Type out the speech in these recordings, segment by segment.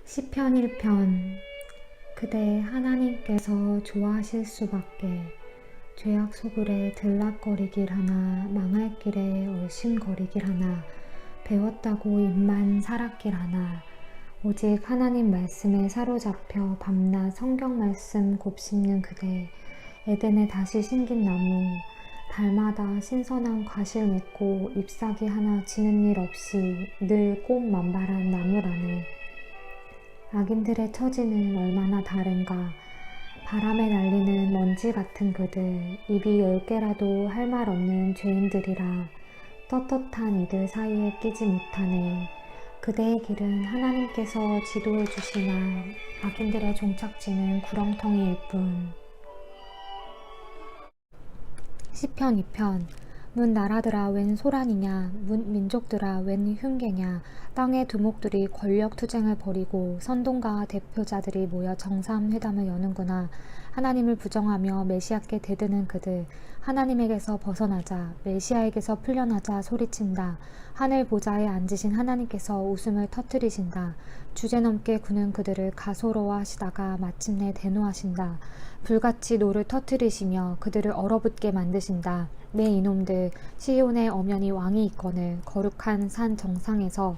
시편 1편. 그대 하나님께서 좋아하실 수밖에. 죄악 소굴에 들락거리길 하나 망할 길에 얼씬거리길 하나 배웠다고 입만 살았길 하나 오직 하나님 말씀에 사로잡혀 밤낮 성경 말씀 곱씹는 그대. 에덴에 다시 심긴 나무, 달마다 신선한 과실 맺고 잎사귀 하나 지는 일 없이 늘 꽃 만발한 나무라네. 악인들의 처지는 얼마나 다른가. 바람에 날리는 먼지 같은 그들, 입이 10개라도 할 말 없는 죄인들이라. 떳떳한 이들 사이에 끼지 못하네. 그대의 길은 하나님께서 지도해 주시나 악인들의 종착지는 구렁텅이일 뿐. 시편 2편. 문 나라들아 웬 소란이냐, 문 민족들아 웬 흉계냐. 땅의 두목들이 권력 투쟁을 벌이고 선동가와 대표자들이 모여 정상회담을 여는구나. 하나님을 부정하며 메시아께 대드는 그들, 하나님에게서 벗어나자, 메시아에게서 풀려나자 소리친다. 하늘 보좌에 앉으신 하나님께서 웃음을 터뜨리신다. 주제넘게 구는 그들을 가소로워하시다가 마침내 대노하신다. 불같이 노를 터뜨리시며 그들을 얼어붙게 만드신다. 내 이놈들, 시온의 엄연히 왕이 있거늘 거룩한 산 정상에서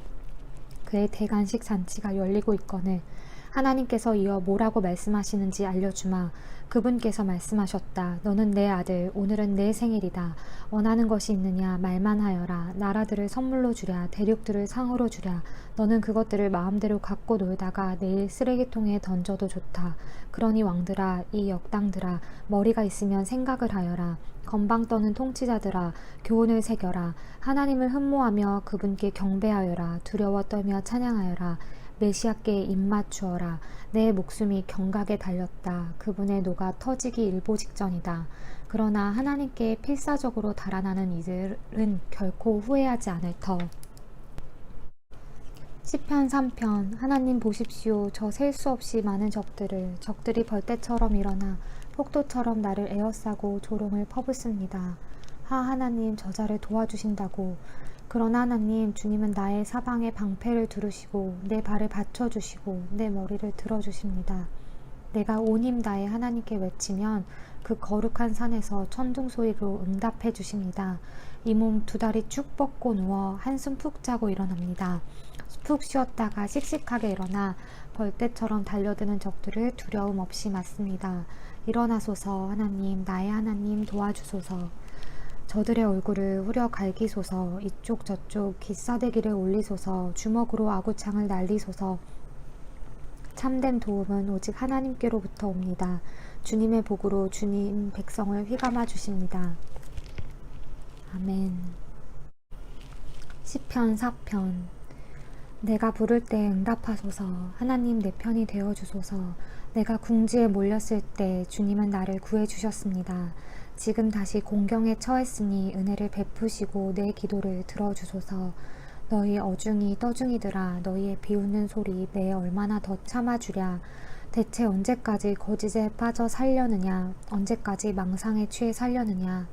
그의 대관식 잔치가 열리고 있거늘 하나님께서 이어 뭐라고 말씀하시는지 알려주마. 그분께서 말씀하셨다. 너는 내 아들, 오늘은 내 생일이다. 원하는 것이 있느냐 말만 하여라. 나라들을 선물로 주랴, 대륙들을 상으로 주랴. 너는 그것들을 마음대로 갖고 놀다가 내일 쓰레기통에 던져도 좋다. 그러니 왕들아, 이 역당들아, 머리가 있으면 생각을 하여라. 건방 떠는 통치자들아, 교훈을 새겨라. 하나님을 흠모하며 그분께 경배하여라. 두려워 떨며 찬양하여라. 메시아께 입맞추어라. 내 목숨이 경각에 달렸다. 그분의 노가 터지기 일보 직전이다. 그러나 하나님께 필사적으로 달아나는 이들은 결코 후회하지 않을 터. 시편 3편. 하나님 보십시오. 저 셀 수 없이 많은 적들이 벌떼처럼 일어나 폭도처럼 나를 에워싸고 조롱을 퍼붓습니다. 하나님 저자를 도와주신다고. 그러나 하나님, 주님은 나의 사방에 방패를 두르시고 내 발을 받쳐주시고 내 머리를 들어주십니다. 내가 온 힘 다해 하나님께 외치면 그 거룩한 산에서 천둥소리로 응답해 주십니다. 이 몸 두 다리 쭉 뻗고 누워 한숨 푹 자고 일어납니다. 푹 쉬었다가 씩씩하게 일어나 벌떼처럼 달려드는 적들을 두려움 없이 맞습니다. 일어나소서. 하나님, 나의 하나님 도와주소서. 저들의 얼굴을 후려 갈기소서. 이쪽 저쪽 기싸대기를 올리소서. 주먹으로 아구창을 날리소서. 참된 도움은 오직 하나님께로부터 옵니다. 주님의 복으로 주님 백성을 휘감아 주십니다. 아멘. 시편 4편. 내가 부를 때 응답하소서. 하나님 내 편이 되어주소서. 내가 궁지에 몰렸을 때 주님은 나를 구해주셨습니다. 지금 다시 공경에 처했으니 은혜를 베푸시고 내 기도를 들어주소서. 너희 어중이 떠중이들아, 너희의 비웃는 소리 내 얼마나 더 참아주랴. 대체 언제까지 거짓에 빠져 살려느냐. 언제까지 망상에 취해 살려느냐.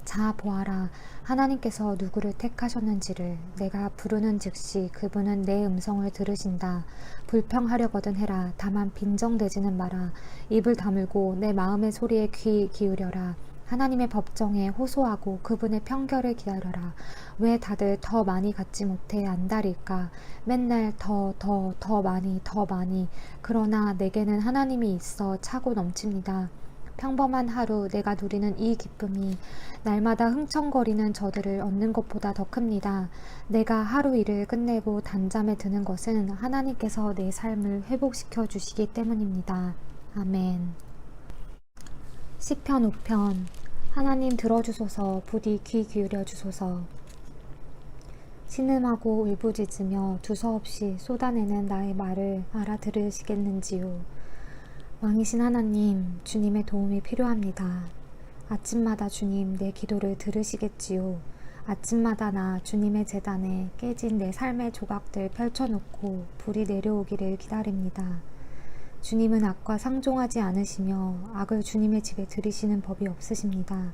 자 보아라. 하나님께서 누구를 택하셨는지를. 내가 부르는 즉시 그분은 내 음성을 들으신다. 불평하려거든 해라. 다만 빈정대지는 마라. 입을 다물고 내 마음의 소리에 귀 기울여라. 하나님의 법정에 호소하고 그분의 편결을 기다려라. 왜 다들 더 많이 갖지 못해 안달일까. 맨날 더 많이. 그러나 내게는 하나님이 있어 차고 넘칩니다. 평범한 하루 내가 누리는 이 기쁨이 날마다 흥청거리는 저들을 얻는 것보다 더 큽니다. 내가 하루 일을 끝내고 단잠에 드는 것은 하나님께서 내 삶을 회복시켜 주시기 때문입니다. 아멘. 시편 5편. 하나님 들어주소서. 부디 귀 기울여 주소서. 신음하고 울부짖으며 두서없이 쏟아내는 나의 말을 알아들으시겠는지요. 왕이신 하나님, 주님의 도움이 필요합니다. 아침마다 주님 내 기도를 들으시겠지요. 아침마다 나 주님의 제단에 깨진 내 삶의 조각들 펼쳐놓고 불이 내려오기를 기다립니다. 주님은 악과 상종하지 않으시며 악을 주님의 집에 들이시는 법이 없으십니다.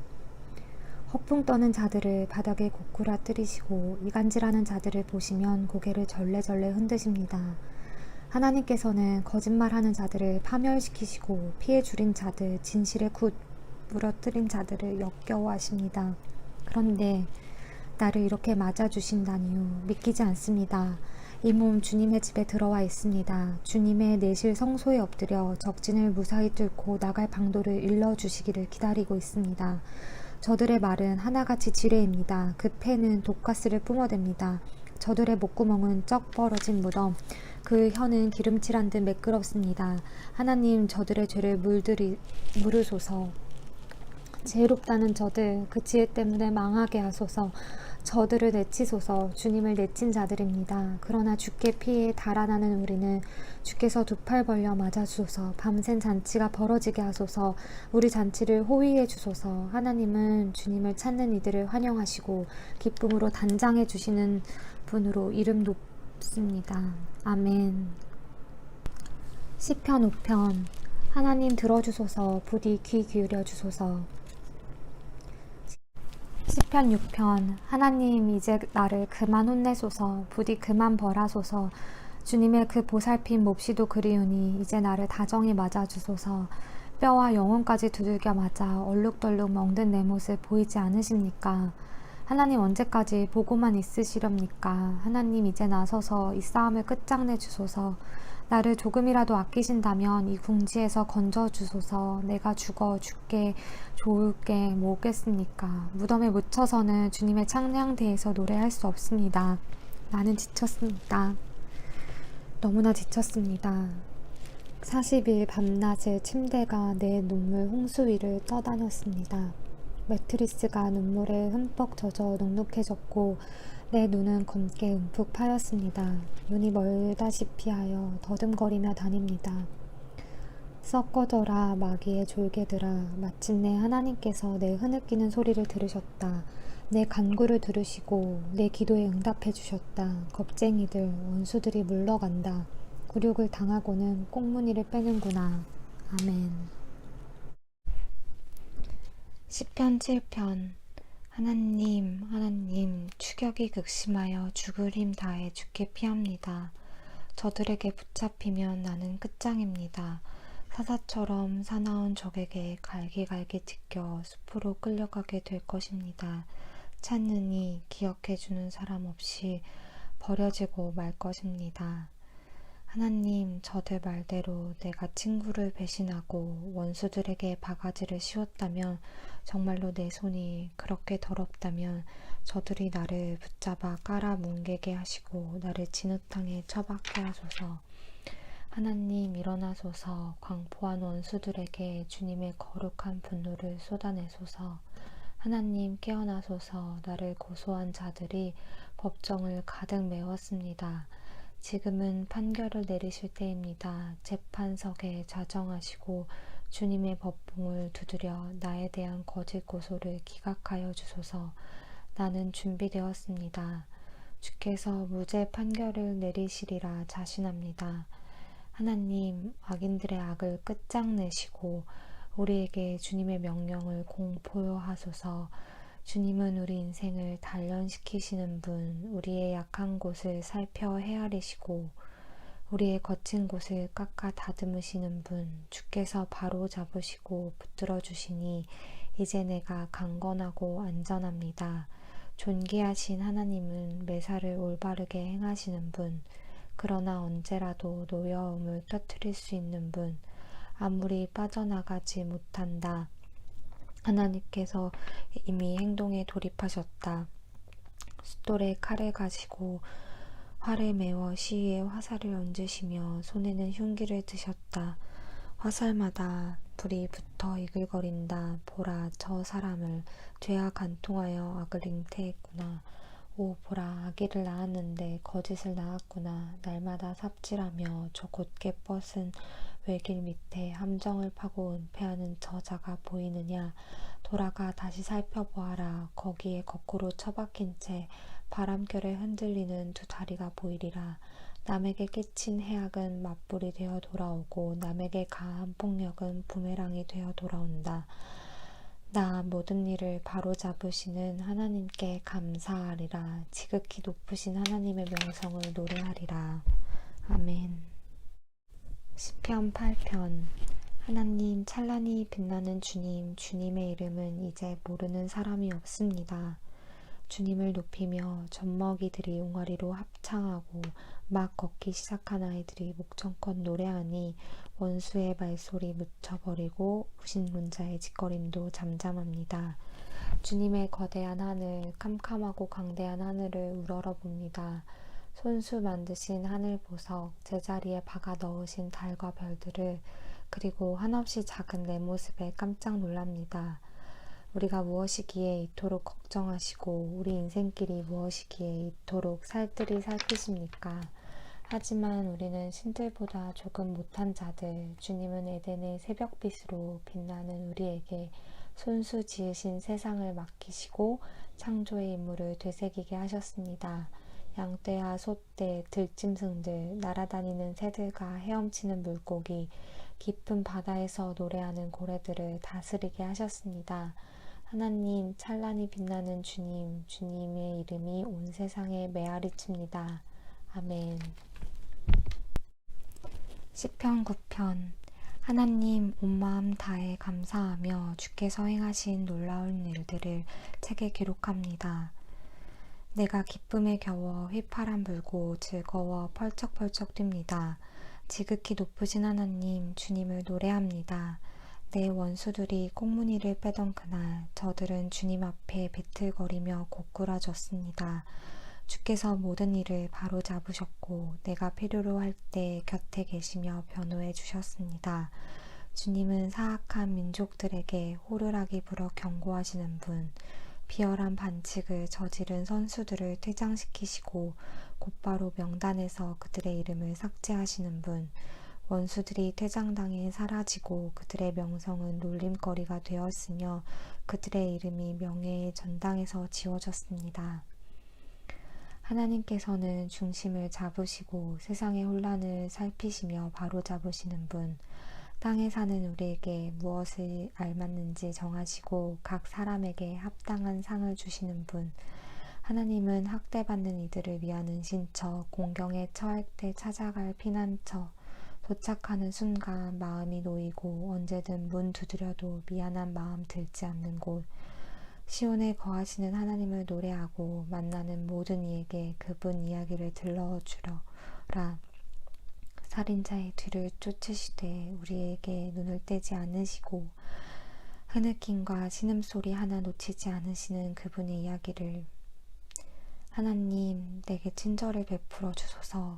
허풍 떠는 자들을 바닥에 고꾸라뜨리시고 이간질하는 자들을 보시면 고개를 절레절레 흔드십니다. 하나님께서는 거짓말하는 자들을 파멸시키시고 피해 줄인 자들, 진실에 굿 무너뜨린 자들을 역겨워하십니다. 그런데 나를 이렇게 맞아주신다니요. 믿기지 않습니다. 이 몸 주님의 집에 들어와 있습니다. 주님의 내실 성소에 엎드려 적진을 무사히 뚫고 나갈 방도를 일러주시기를 기다리고 있습니다. 저들의 말은 하나같이 지뢰입니다. 그 패는 독가스를 뿜어댑니다. 저들의 목구멍은 쩍 벌어진 무덤, 그 혀는 기름칠한 듯 매끄럽습니다. 하나님, 저들의 죄를 물으소서. 지혜롭다는 저들, 그 지혜 때문에 망하게 하소서. 저들을 내치소서. 주님을 내친 자들입니다. 그러나 주께 피해 달아나는 우리는 주께서 두 팔 벌려 맞아주소서. 밤샘 잔치가 벌어지게 하소서. 우리 잔치를 호위해 주소서. 하나님은 주님을 찾는 이들을 환영하시고 기쁨으로 단장해 주시는 분으로 이름 높습니다. 아멘. 시편 5편. 하나님 들어주소서. 부디 귀 기울여 주소서. 시편 6편. 하나님, 이제 나를 그만 혼내소서. 부디 그만 벌하소서. 주님의 그 보살핌 몹시도 그리우니 이제 나를 다정히 맞아주소서. 뼈와 영혼까지 두들겨 맞아 얼룩덜룩 멍든 내 모습 보이지 않으십니까? 하나님, 언제까지 보고만 있으시렵니까? 하나님, 이제 나서서 이 싸움을 끝장내 주소서. 나를 조금이라도 아끼신다면 이 궁지에서 건져주소서. 내가 죽게 좋을게 뭐겠습니까? 무덤에 묻혀서는 주님의 창량대에서 노래할 수 없습니다. 나는 지쳤습니다. 너무나 지쳤습니다. 40일 밤낮에 침대가 내 눈물 홍수 위를 떠다녔습니다. 매트리스가 눈물에 흠뻑 젖어 눅눅해졌고 내 눈은 검게 움푹 파였습니다. 눈이 멀다시피 하여 더듬거리며 다닙니다. 썩어져라 마귀의 졸개들아. 마침내 하나님께서 내 흐느끼는 소리를 들으셨다. 내 간구를 들으시고 내 기도에 응답해 주셨다. 겁쟁이들, 원수들이 물러간다. 굴욕을 당하고는 꽁무니를 빼는구나. 아멘. 시편 7편. 하나님, 추격이 극심하여 죽을 힘 다해 주께 피합니다. 저들에게 붙잡히면 나는 끝장입니다. 사자처럼 사나운 적에게 갈기갈기 찢겨 숲으로 끌려가게 될 것입니다. 찾느니 기억해주는 사람 없이 버려지고 말 것입니다. 하나님, 저들 말대로 내가 친구를 배신하고 원수들에게 바가지를 씌웠다면, 정말로 내 손이 그렇게 더럽다면 저들이 나를 붙잡아 깔아 뭉개게 하시고 나를 진흙탕에 처박게 하소서. 하나님, 일어나소서. 광포한 원수들에게 주님의 거룩한 분노를 쏟아내소서. 하나님, 깨어나소서. 나를 고소한 자들이 법정을 가득 메웠습니다. 지금은 판결을 내리실 때입니다. 재판석에 자정하시고 주님의 법봉을 두드려 나에 대한 거짓 고소를 기각하여 주소서. 나는 준비되었습니다. 주께서 무죄 판결을 내리시리라 자신합니다. 하나님, 악인들의 악을 끝장내시고 우리에게 주님의 명령을 공포하소서. 주님은 우리 인생을 단련시키시는 분, 우리의 약한 곳을 살펴 헤아리시고 우리의 거친 곳을 깎아 다듬으시는 분, 주께서 바로 잡으시고 붙들어 주시니 이제 내가 강건하고 안전합니다. 존귀하신 하나님은 매사를 올바르게 행하시는 분, 그러나 언제라도 노여움을 터뜨릴 수 있는 분, 아무리 빠져나가지 못한다. 하나님께서 이미 행동에 돌입하셨다. 숫돌에 칼을 가지고 활을 메워 시위에 화살을 얹으시며 손에는 흉기를 드셨다. 화살마다 불이 붙어 이글거린다. 보라, 저 사람을 죄와 간통하여 악을 잉태했구나. 오, 보라, 아기를 낳았는데 거짓을 낳았구나. 날마다 삽질하며 저 곧게 뻗은 외길 밑에 함정을 파고 은폐하는 저자가 보이느냐. 돌아가 다시 살펴보아라. 거기에 거꾸로 처박힌 채 바람결에 흔들리는 두 다리가 보이리라. 남에게 끼친 해악은 맞불이 되어 돌아오고 남에게 가한 폭력은 부메랑이 되어 돌아온다. 나 모든 일을 바로잡으시는 하나님께 감사하리라. 지극히 높으신 하나님의 명성을 노래하리라. 아멘. 시편 8편. 하나님, 찬란히 빛나는 주님, 주님의 이름은 이제 모르는 사람이 없습니다. 주님을 높이며 젖먹이들이 옹알이로 합창하고 막 걷기 시작한 아이들이 목청껏 노래하니 원수의 말소리 묻혀버리고 무신론자의 짓거림도 잠잠합니다. 주님의 거대한 하늘, 캄캄하고 광대한 하늘을 우러러봅니다. 손수 만드신 하늘 보석, 제자리에 박아 넣으신 달과 별들을, 그리고 한없이 작은 내 모습에 깜짝 놀랍니다. 우리가 무엇이기에 이토록 걱정하시고 우리 인생길이 무엇이기에 이토록 살뜰히 살피십니까? 하지만 우리는 신들보다 조금 못한 자들, 주님은 에덴의 새벽빛으로 빛나는 우리에게 손수 지으신 세상을 맡기시고 창조의 임무를 되새기게 하셨습니다. 양떼와 소떼, 들짐승들, 날아다니는 새들과 헤엄치는 물고기, 깊은 바다에서 노래하는 고래들을 다스리게 하셨습니다. 하나님, 찬란히 빛나는 주님, 주님의 이름이 온 세상에 메아리칩니다. 아멘. 시편 9편. 하나님, 온 마음 다해 감사하며 주께서 행하신 놀라운 일들을 책에 기록합니다. 내가 기쁨에 겨워 휘파람 불고 즐거워 펄쩍펄쩍 뜁니다. 지극히 높으신 하나님, 주님을 노래합니다. 내 원수들이 꽁무니를 빼던 그날, 저들은 주님 앞에 비틀거리며 고꾸라졌습니다. 주께서 모든 일을 바로 잡으셨고 내가 필요로 할 때 곁에 계시며 변호해 주셨습니다. 주님은 사악한 민족들에게 호루라기 불어 경고하시는 분, 비열한 반칙을 저지른 선수들을 퇴장시키시고 곧바로 명단에서 그들의 이름을 삭제하시는 분, 원수들이 퇴장당해 사라지고 그들의 명성은 놀림거리가 되었으며 그들의 이름이 명예의 전당에서 지워졌습니다. 하나님께서는 중심을 잡으시고 세상의 혼란을 살피시며 바로잡으시는 분, 땅에 사는 우리에게 무엇을 알맞는지 정하시고 각 사람에게 합당한 상을 주시는 분, 하나님은 학대받는 이들을 위한 은신처, 공경에 처할 때 찾아갈 피난처, 도착하는 순간 마음이 놓이고 언제든 문 두드려도 미안한 마음 들지 않는 곳, 시온에 거하시는 하나님을 노래하고 만나는 모든 이에게 그분 이야기를 들려주라. 살인자의 뒤를 쫓으시되 우리에게 눈을 떼지 않으시고 흐느낌과 신음소리 하나 놓치지 않으시는 그분의 이야기를. 하나님, 내게 친절을 베풀어 주소서.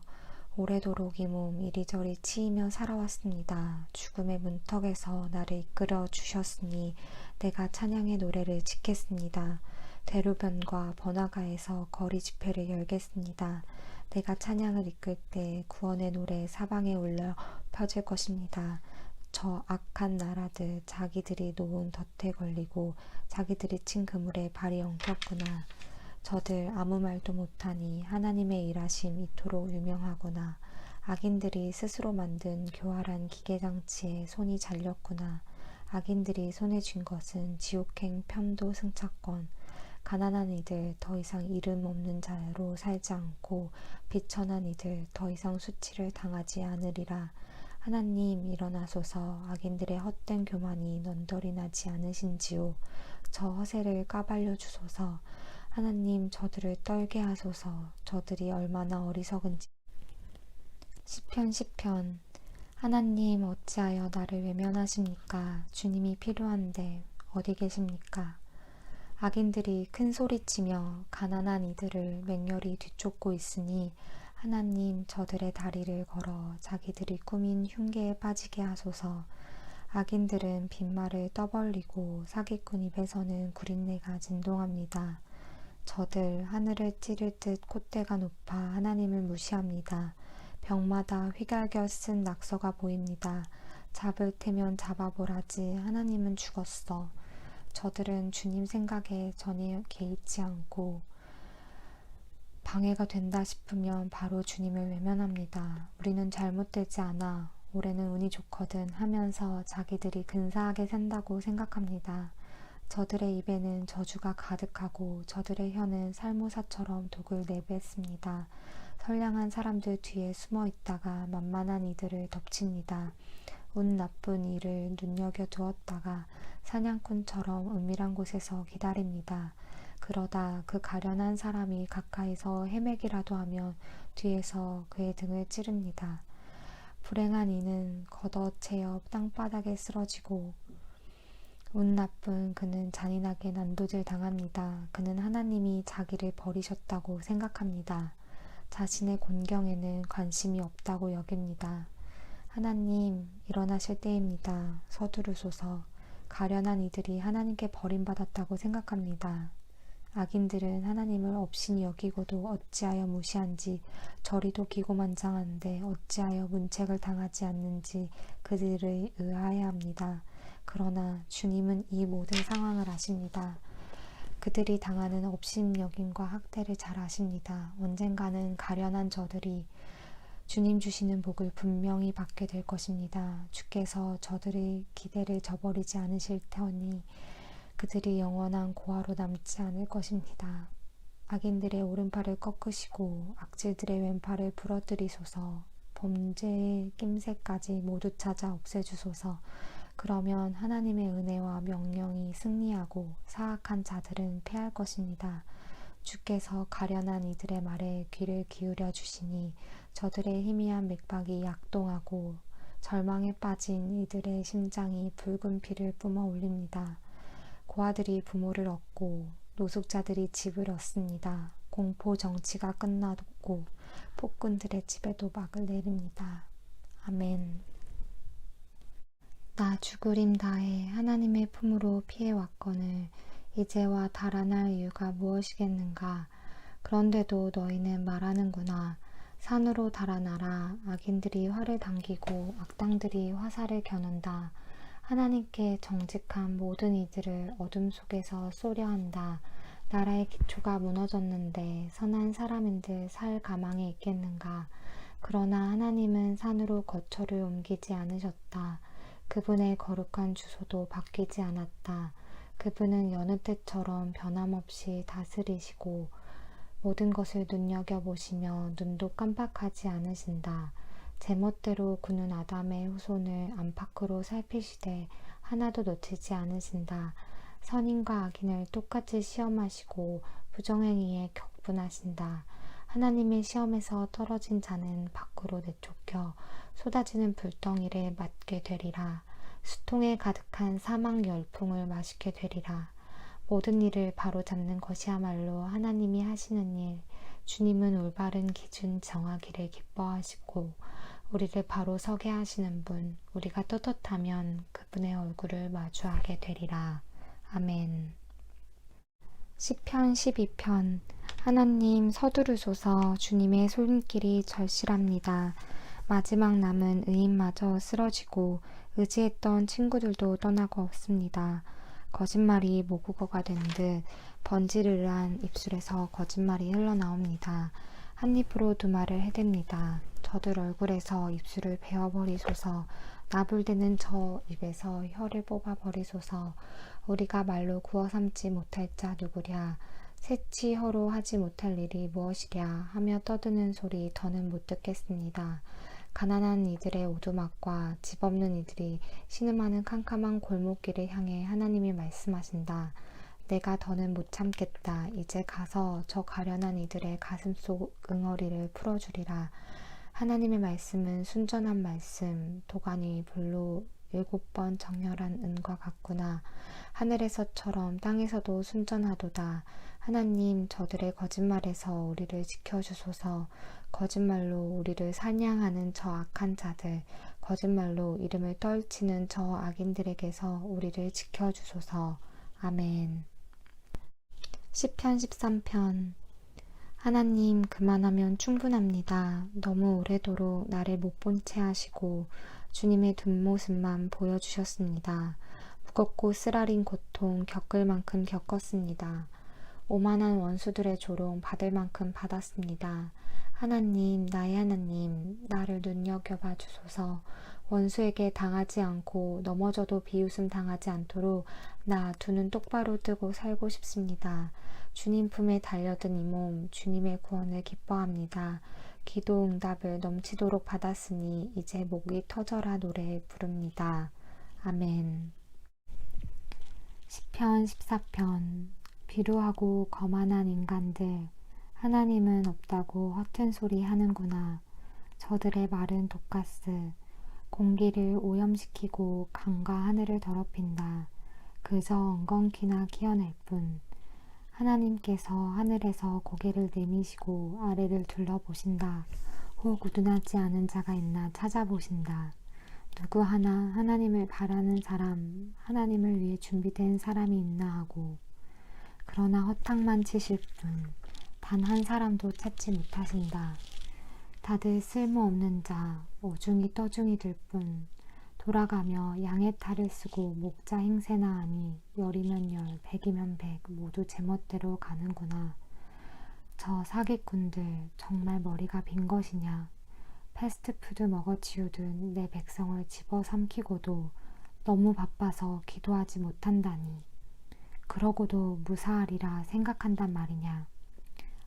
오래도록 이 몸 이리저리 치이며 살아왔습니다. 죽음의 문턱에서 나를 이끌어 주셨으니 내가 찬양의 노래를 짓겠습니다. 대로변과 번화가에서 거리 집회를 열겠습니다. 내가 찬양을 이끌 때 구원의 노래 사방에 울려 펴질 것입니다. 저 악한 나라들, 자기들이 놓은 덫에 걸리고 자기들이 친 그물에 발이 엉켰구나. 저들 아무 말도 못하니 하나님의 일하심 이토록 유명하구나. 악인들이 스스로 만든 교활한 기계장치에 손이 잘렸구나. 악인들이 손에 쥔 것은 지옥행 편도 승차권. 가난한 이들 더 이상 이름 없는 자로 살지 않고 비천한 이들 더 이상 수치를 당하지 않으리라. 하나님, 일어나소서. 악인들의 헛된 교만이 넌덜이 나지 않으신지요. 저 허세를 까발려 주소서. 하나님, 저들을 떨게 하소서. 저들이 얼마나 어리석은지. 시편 10편. 하나님, 어찌하여 나를 외면하십니까? 주님이 필요한데 어디 계십니까? 악인들이 큰 소리치며 가난한 이들을 맹렬히 뒤쫓고 있으니 하나님, 저들의 다리를 걸어 자기들이 꾸민 흉계에 빠지게 하소서. 악인들은 빈말을 떠벌리고 사기꾼 입에서는 구린내가 진동합니다. 저들 하늘을 찌를 듯 콧대가 높아 하나님을 무시합니다. 벽마다 휘갈겨 쓴 낙서가 보입니다. 잡을 테면 잡아보라지 하나님은 죽었어. 저들은 주님 생각에 전혀 개의치 않고 방해가 된다 싶으면 바로 주님을 외면합니다. 우리는 잘못되지 않아, 올해는 운이 좋거든 하면서 자기들이 근사하게 산다고 생각합니다. 저들의 입에는 저주가 가득하고 저들의 혀는 살모사처럼 독을 내뱉습니다. 선량한 사람들 뒤에 숨어 있다가 만만한 이들을 덮칩니다. 운 나쁜 이를 눈여겨두었다가 사냥꾼처럼 은밀한 곳에서 기다립니다. 그러다 그 가련한 사람이 가까이서 헤매기라도 하면 뒤에서 그의 등을 찌릅니다. 불행한 이는 걷어채어 땅바닥에 쓰러지고 운 나쁜 그는 잔인하게 난도질 당합니다. 그는 하나님이 자기를 버리셨다고 생각합니다. 자신의 곤경에는 관심이 없다고 여깁니다. 하나님, 일어나실 때입니다. 서두르소서. 가련한 이들이 하나님께 버림받았다고 생각합니다. 악인들은 하나님을 업신이 여기고도 어찌하여 무시한지, 저리도 기고만장한데 어찌하여 문책을 당하지 않는지 그들을 의아해합니다. 그러나 주님은 이 모든 상황을 아십니다. 그들이 당하는 업신여김과 학대를 잘 아십니다. 언젠가는 가련한 저들이 주님 주시는 복을 분명히 받게 될 것입니다. 주께서 저들의 기대를 저버리지 않으실 테니 그들이 영원한 고아로 남지 않을 것입니다. 악인들의 오른팔을 꺾으시고 악질들의 왼팔을 부러뜨리소서. 범죄의 낌새까지 모두 찾아 없애주소서. 그러면 하나님의 은혜와 명령이 승리하고 사악한 자들은 패할 것입니다. 주께서 가련한 이들의 말에 귀를 기울여 주시니 저들의 희미한 맥박이 약동하고 절망에 빠진 이들의 심장이 붉은 피를 뿜어 올립니다. 고아들이 부모를 얻고 노숙자들이 집을 얻습니다. 공포 정치가 끝나고 폭군들의 집에도 막을 내립니다. 아멘. 나 죽으림 다해 하나님의 품으로 피해왔거늘 이제와 달아날 이유가 무엇이겠는가. 그런데도 너희는 말하는구나. 산으로 달아나라. 악인들이 활을 당기고 악당들이 화살을 겨눈다. 하나님께 정직한 모든 이들을 어둠 속에서 쏘려 한다. 나라의 기초가 무너졌는데 선한 사람인들 살 가망이 있겠는가. 그러나 하나님은 산으로 거처를 옮기지 않으셨다. 그분의 거룩한 주소도 바뀌지 않았다. 그분은 여느 때처럼 변함없이 다스리시고 모든 것을 눈여겨보시며 눈도 깜빡하지 않으신다. 제멋대로 구는 아담의 후손을 안팎으로 살피시되 하나도 놓치지 않으신다. 선인과 악인을 똑같이 시험하시고 부정행위에 격분하신다. 하나님의 시험에서 떨어진 자는 밖으로 내쫓겨 쏟아지는 불덩이를 맞게 되리라. 수통에 가득한 사막 열풍을 마시게 되리라. 모든 일을 바로잡는 것이야말로 하나님이 하시는 일. 주님은 올바른 기준 정하기를 기뻐하시고 우리를 바로 서게 하시는 분. 우리가 떳떳하면 그분의 얼굴을 마주하게 되리라. 아멘. 시편 12편. 하나님 서두르소서. 주님의 손길이 절실합니다. 마지막 남은 의인마저 쓰러지고 의지했던 친구들도 떠나고 없습니다. 거짓말이 모국어가 된 듯 번지르르한 입술에서 거짓말이 흘러나옵니다. 한 입으로 두 말을 해댑니다. 저들 얼굴에서 입술을 베어버리소서. 나불대는 저 입에서 혀를 뽑아버리소서. 우리가 말로 구워 삼지 못할 자 누구랴. 새치 혀로 하지 못할 일이 무엇이랴 하며 떠드는 소리 더는 못 듣겠습니다. 가난한 이들의 오두막과 집 없는 이들이 신음하는 캄캄한 골목길을 향해 하나님이 말씀하신다. 내가 더는 못 참겠다. 이제 가서 저 가련한 이들의 가슴속 응어리를 풀어주리라. 하나님의 말씀은 순전한 말씀, 도가니 불로 7번 정렬한 은과 같구나. 하늘에서처럼 땅에서도 순전하도다. 하나님, 저들의 거짓말에서 우리를 지켜주소서. 거짓말로 우리를 사냥하는 저 악한 자들, 거짓말로 이름을 떨치는 저 악인들에게서 우리를 지켜주소서. 아멘. 시편 13편. 하나님, 그만하면 충분합니다. 너무 오래도록 나를 못 본 채 하시고 주님의 뒷모습만 보여주셨습니다. 무겁고 쓰라린 고통 겪을 만큼 겪었습니다. 오만한 원수들의 조롱 받을 만큼 받았습니다. 하나님, 나의 하나님, 나를 눈여겨봐 주소서. 원수에게 당하지 않고 넘어져도 비웃음 당하지 않도록 나 두 눈 똑바로 뜨고 살고 싶습니다. 주님 품에 달려든 이 몸, 주님의 구원을 기뻐합니다. 기도 응답을 넘치도록 받았으니 이제 목이 터져라 노래 부릅니다. 아멘. 시편 14편. 비루하고 거만한 인간들, 하나님은 없다고 허튼 소리 하는구나. 저들의 말은 독가스, 공기를 오염시키고 강과 하늘을 더럽힌다. 그저 엉겅퀴나 키워낼 뿐. 하나님께서 하늘에서 고개를 내미시고 아래를 둘러보신다. 혹 우둔하지 않은 자가 있나 찾아보신다. 누구 하나 하나님을 바라는 사람, 하나님을 위해 준비된 사람이 있나 하고. 그러나 허탕만 치실 뿐, 단 한 사람도 찾지 못하신다. 다들 쓸모없는 자, 오중이 떠중이 들 뿐, 돌아가며 양의 탈을 쓰고 목자 행세나 하니 열이면 열, 백이면 백, 모두 제멋대로 가는구나. 저 사기꾼들 정말 머리가 빈 것이냐. 패스트푸드 먹어치우듯 내 백성을 집어삼키고도 너무 바빠서 기도하지 못한다니. 그러고도 무사하리라 생각한단 말이냐.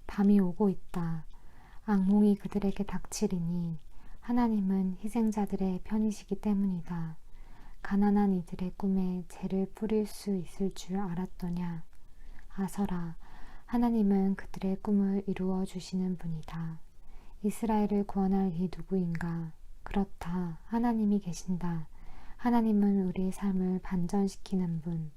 밤이 오고 있다. 악몽이 그들에게 닥치리니 하나님은 희생자들의 편이시기 때문이다. 가난한 이들의 꿈에 재를 뿌릴 수 있을 줄 알았더냐. 아서라, 하나님은 그들의 꿈을 이루어 주시는 분이다. 이스라엘을 구원할 이 누구인가? 그렇다. 하나님이 계신다. 하나님은 우리의 삶을 반전시키는 분.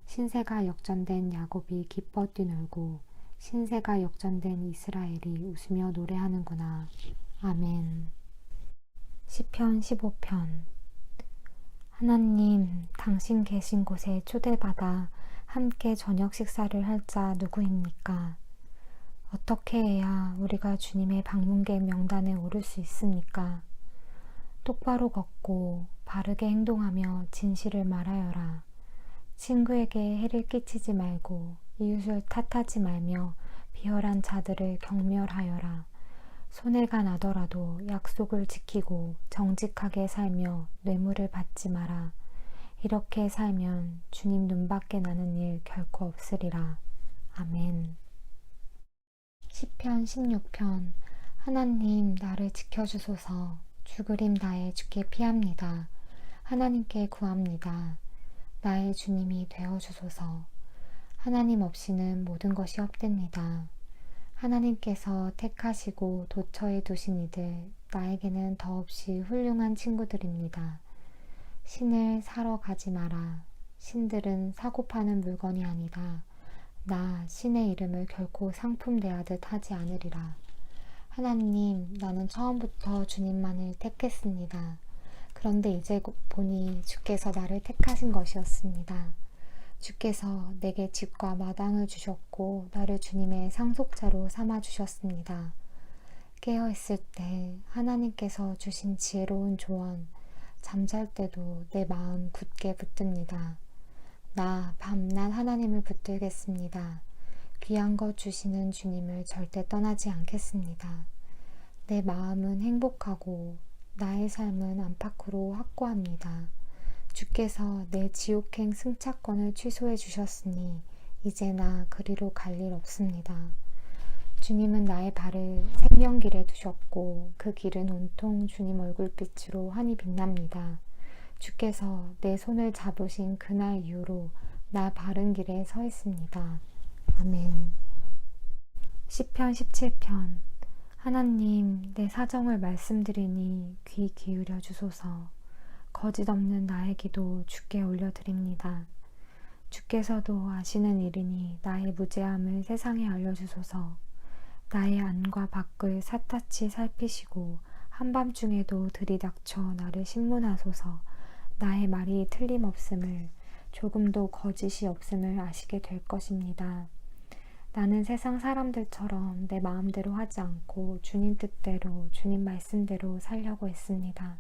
신세가 역전된 야곱이 기뻐 뛰놀고 신세가 역전된 이스라엘이 웃으며 노래하는구나. 아멘. 시편 15편. 하나님, 당신 계신 곳에 초대받아 함께 저녁 식사를 할 자 누구입니까? 어떻게 해야 우리가 주님의 방문객 명단에 오를 수 있습니까? 똑바로 걷고 바르게 행동하며 진실을 말하여라. 친구에게 해를 끼치지 말고 이웃을 탓하지 말며 비열한 자들을 경멸하여라. 손해가 나더라도 약속을 지키고 정직하게 살며 뇌물을 받지 마라. 이렇게 살면 주님 눈밖에 나는 일 결코 없으리라. 아멘. 시편 16편. 하나님, 나를 지켜주소서. 죽으림 다해 주께 피합니다. 하나님께 구합니다. 나의 주님이 되어주소서. 하나님 없이는 모든 것이 헛됩니다. 하나님께서 택하시고 도처에 두신 이들, 나에게는 더없이 훌륭한 친구들입니다. 신을 사러 가지 마라. 신들은 사고 파는 물건이 아니다. 나 신의 이름을 결코 상품 대하듯 하지 않으리라. 하나님, 나는 처음부터 주님만을 택했습니다. 그런데 이제 보니 주께서 나를 택하신 것이었습니다. 주께서 내게 집과 마당을 주셨고 나를 주님의 상속자로 삼아 주셨습니다. 깨어있을 때 하나님께서 주신 지혜로운 조언, 잠잘 때도 내 마음 굳게 붙듭니다. 나 밤낮 하나님을 붙들겠습니다. 귀한 것 주시는 주님을 절대 떠나지 않겠습니다. 내 마음은 행복하고 나의 삶은 안팎으로 확고합니다. 주께서 내 지옥행 승차권을 취소해 주셨으니 이제 나 그리로 갈 일 없습니다. 주님은 나의 발을 생명길에 두셨고 그 길은 온통 주님 얼굴빛으로 환히 빛납니다. 주께서 내 손을 잡으신 그날 이후로 나 바른 길에 서 있습니다. 아멘. 시편 17편. 하나님, 내 사정을 말씀드리니 귀 기울여 주소서. 거짓 없는 나의 기도 주께 올려드립니다. 주께서도 아시는 일이니 나의 무죄함을 세상에 알려주소서. 나의 안과 밖을 샅샅이 살피시고 한밤중에도 들이닥쳐 나를 신문하소서. 나의 말이 틀림없음을, 조금도 거짓이 없음을 아시게 될 것입니다. 나는 세상 사람들처럼 내 마음대로 하지 않고 주님 뜻대로, 주님 말씀대로 살려고 했습니다.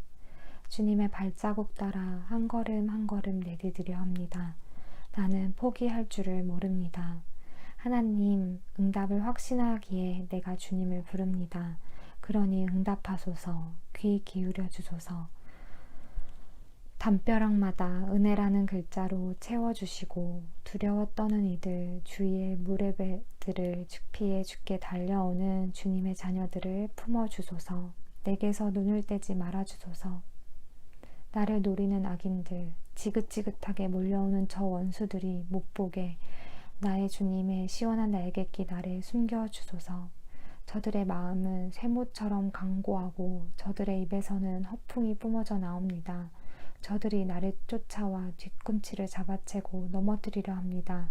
주님의 발자국 따라 한 걸음 한 걸음 내디디려 합니다. 나는 포기할 줄을 모릅니다. 하나님, 응답을 확신하기에 내가 주님을 부릅니다. 그러니 응답하소서. 귀 기울여 주소서. 담벼락마다 은혜라는 글자로 채워주시고 두려워 떠는 이들 주위의 무레배들을 피해 죽게 달려오는 주님의 자녀들을 품어주소서. 내게서 눈을 떼지 말아주소서. 나를 노리는 악인들, 지긋지긋하게 몰려오는 저 원수들이 못 보게 나의 주님의 시원한 날갯짓 아래 숨겨주소서. 저들의 마음은 쇠못처럼 강고하고 저들의 입에서는 허풍이 뿜어져 나옵니다. 저들이 나를 쫓아와 뒤꿈치를 잡아채고 넘어뜨리려 합니다.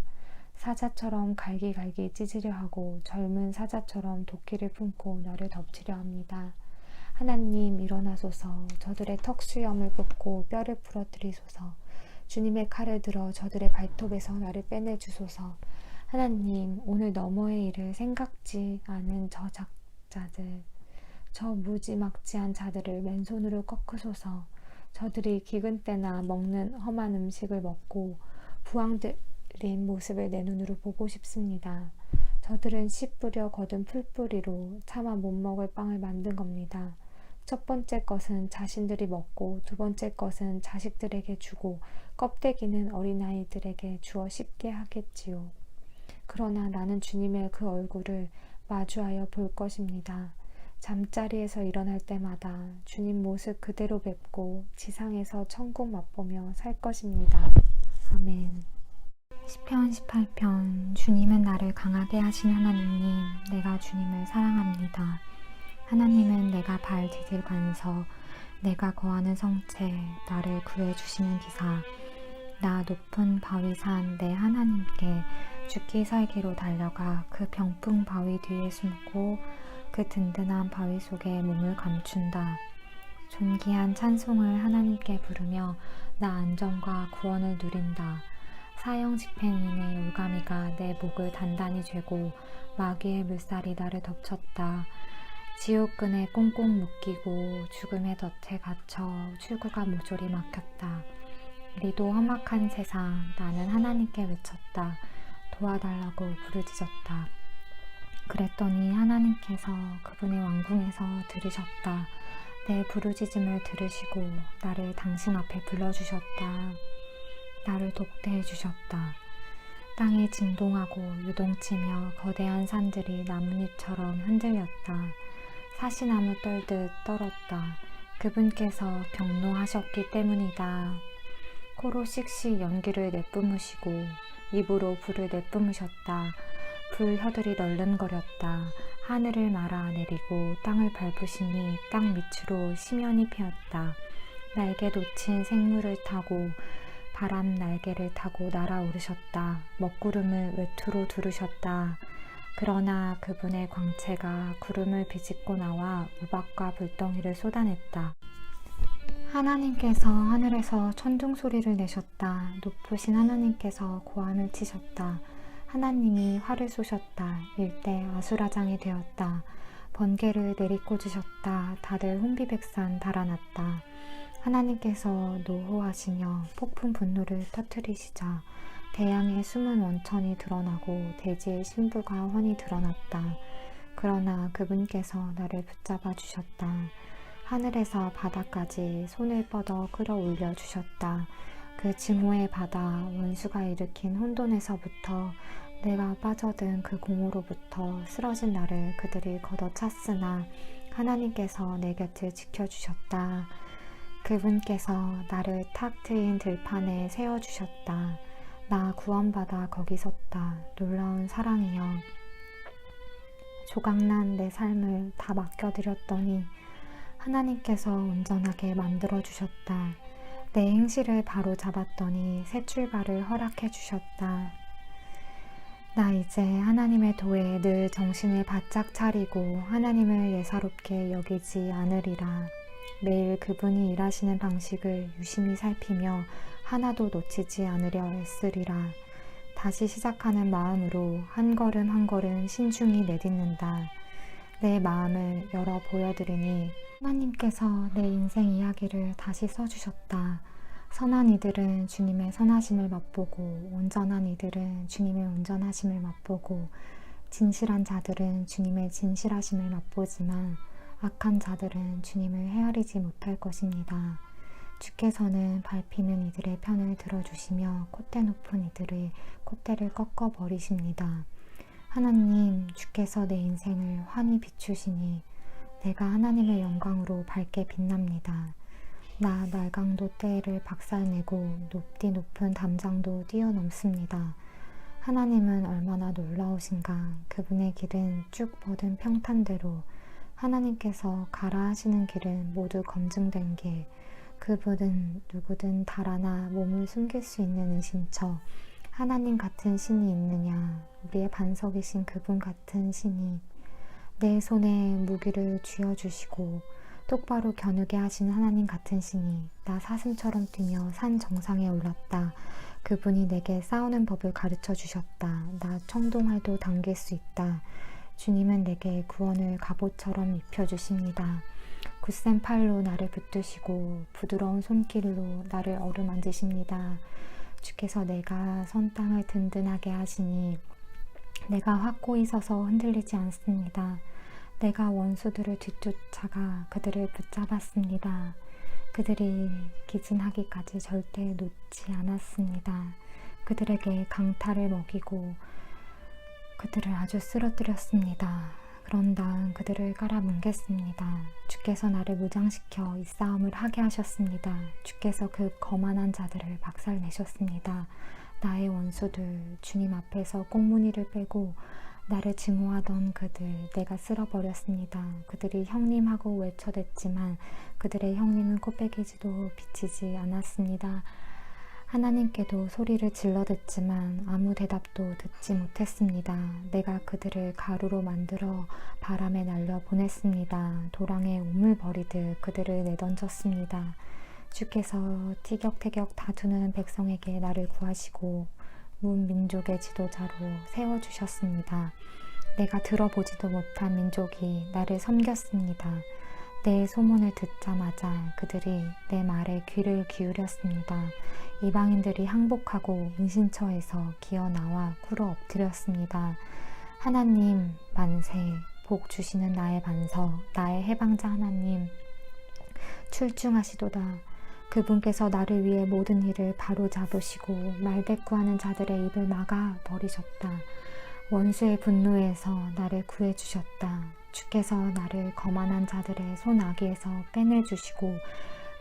사자처럼 갈기갈기 찢으려 하고 젊은 사자처럼 도끼를 품고 나를 덮치려 합니다. 하나님 일어나소서. 저들의 턱수염을 뽑고 뼈를 부러뜨리소서. 주님의 칼을 들어 저들의 발톱에서 나를 빼내주소서. 하나님 오늘 너머의 일을 생각지 않은 저 작자들, 저 무지막지한 자들을 맨손으로 꺾으소서. 저들이 기근 때나 먹는 험한 음식을 먹고 부황들인 모습을 내 눈으로 보고 싶습니다. 저들은 씨 뿌려 거둔 풀뿌리로 차마 못 먹을 빵을 만든 겁니다. 첫 번째 것은 자신들이 먹고 두 번째 것은 자식들에게 주고 껍데기는 어린아이들에게 주어 씹게 하겠지요. 그러나 나는 주님의 그 얼굴을 마주하여 볼 것입니다. 잠자리에서 일어날 때마다 주님 모습 그대로 뵙고 지상에서 천국 맛보며 살 것입니다. 아멘. 시편 18편. 주님은 나를 강하게 하신 하나님, 내가 주님을 사랑합니다. 하나님은 내가 발 디딜 반석, 내가 거하는 성체, 나를 구해주시는 기사. 나 높은 바위산 내 하나님께 죽기 살기로 달려가 그 병풍 바위 뒤에 숨고 그 든든한 바위 속에 몸을 감춘다. 존귀한 찬송을 하나님께 부르며 나 안전과 구원을 누린다. 사형집행인의 올가미가 내 목을 단단히 죄고 마귀의 물살이 나를 덮쳤다. 지옥끈에 꽁꽁 묶이고 죽음의 덫에 갇혀 출구가 모조리 막혔다. 리도 험악한 세상, 나는 하나님께 외쳤다. 도와달라고 부르짖었다. 그랬더니 하나님께서 그분의 왕궁에서 들으셨다. 내 부르짖음을 들으시고 나를 당신 앞에 불러주셨다. 나를 독대해 주셨다. 땅이 진동하고 유동치며 거대한 산들이 나뭇잎처럼 흔들렸다. 사시나무 떨듯 떨었다. 그분께서 경노하셨기 때문이다. 코로 씩씩 연기를 내뿜으시고 입으로 불을 내뿜으셨다. 불혀들이 널름거렸다. 하늘을 말아내리고 땅을 밟으시니 땅 밑으로 심연이 피었다. 날개 놓친 생물을 타고 바람 날개를 타고 날아오르셨다. 먹구름을 외투로 두르셨다. 그러나 그분의 광채가 구름을 비집고 나와 우박과 불덩이를 쏟아냈다. 하나님께서 하늘에서 천둥 소리를 내셨다. 높으신 하나님께서 고함을 치셨다. 하나님이 활을 쏘셨다. 일대 아수라장이 되었다. 번개를 내리꽂으셨다. 다들 혼비백산 달아났다. 하나님께서 노호하시며 폭풍 분노를 터뜨리시자 대양의 숨은 원천이 드러나고 대지의 신부가 훤히 드러났다. 그러나 그분께서 나를 붙잡아 주셨다. 하늘에서 바다까지 손을 뻗어 끌어올려 주셨다. 그 증오의 바다, 원수가 일으킨 혼돈에서부터 내가 빠져든 그 공허로부터 쓰러진 나를 그들이 걷어찼으나 하나님께서 내 곁을 지켜주셨다. 그분께서 나를 탁 트인 들판에 세워주셨다. 나 구원받아 거기 섰다. 놀라운 사랑이여. 조각난 내 삶을 다 맡겨드렸더니 하나님께서 온전하게 만들어주셨다. 내 행실을 바로 잡았더니 새 출발을 허락해 주셨다. 나 이제 하나님의 도에 늘 정신을 바짝 차리고 하나님을 예사롭게 여기지 않으리라. 매일 그분이 일하시는 방식을 유심히 살피며 하나도 놓치지 않으려 애쓰리라. 다시 시작하는 마음으로 한 걸음 한 걸음 신중히 내딛는다. 내 마음을 열어 보여드리니 하나님께서 내 인생 이야기를 다시 써주셨다. 선한 이들은 주님의 선하심을 맛보고 온전한 이들은 주님의 온전하심을 맛보고 진실한 자들은 주님의 진실하심을 맛보지만 악한 자들은 주님을 헤아리지 못할 것입니다. 주께서는 밟히는 이들의 편을 들어주시며 콧대 높은 이들의 콧대를 꺾어 버리십니다. 하나님, 주께서 내 인생을 환히 비추시니 내가 하나님의 영광으로 밝게 빛납니다. 나 날강도 떼를 박살내고 높디 높은 담장도 뛰어넘습니다. 하나님은 얼마나 놀라우신가. 그분의 길은 쭉 뻗은 평탄대로, 하나님께서 가라 하시는 길은 모두 검증된 길. 그분은 누구든 달아나 몸을 숨길 수 있는 은신처. 하나님 같은 신이 있느냐. 우리의 반석이신 그분 같은 신이 내 손에 무기를 쥐어주시고 똑바로 겨누게 하신 하나님 같은 신이 나 사슴처럼 뛰며 산 정상에 올랐다. 그분이 내게 싸우는 법을 가르쳐 주셨다. 나 청동활도 당길 수 있다. 주님은 내게 구원을 갑옷처럼 입혀주십니다. 굳센 팔로 나를 붙드시고 부드러운 손길로 나를 어루만지십니다. 주께서 내가 선 땅을 든든하게 하시니 내가 확고히 서서 흔들리지 않습니다. 내가 원수들을 뒤쫓아가 그들을 붙잡았습니다. 그들이 기진하기까지 절대 놓지 않았습니다. 그들에게 강탈을 먹이고 그들을 아주 쓰러뜨렸습니다. 그런 다음 그들을 깔아뭉갰습니다. 주께서 나를 무장시켜 이 싸움을 하게 하셨습니다. 주께서 그 거만한 자들을 박살내셨습니다. 나의 원수들, 주님 앞에서 꽁무니를 빼고 나를 증오하던 그들 내가 쓸어버렸습니다. 그들이 형님하고 외쳐댔지만 그들의 형님은 코빼기지도 비치지 않았습니다. 하나님께도 소리를 질러댔지만 아무 대답도 듣지 못했습니다. 내가 그들을 가루로 만들어 바람에 날려 보냈습니다. 도랑에 우물버리듯 그들을 내던졌습니다. 주께서 티격태격 다투는 백성에게 나를 구하시고 문민족의 지도자로 세워주셨습니다. 내가 들어보지도 못한 민족이 나를 섬겼습니다. 내 소문을 듣자마자 그들이 내 말에 귀를 기울였습니다. 이방인들이 항복하고 은신처에서 기어나와 꿇어 엎드렸습니다. 하나님 만세, 복 주시는 나의 반석, 나의 해방자 하나님 출중하시도다. 그분께서 나를 위해 모든 일을 바로잡으시고 말대꾸하는 자들의 입을 막아 버리셨다. 원수의 분노에서 나를 구해주셨다. 주께서 나를 거만한 자들의 손아귀에서 빼내주시고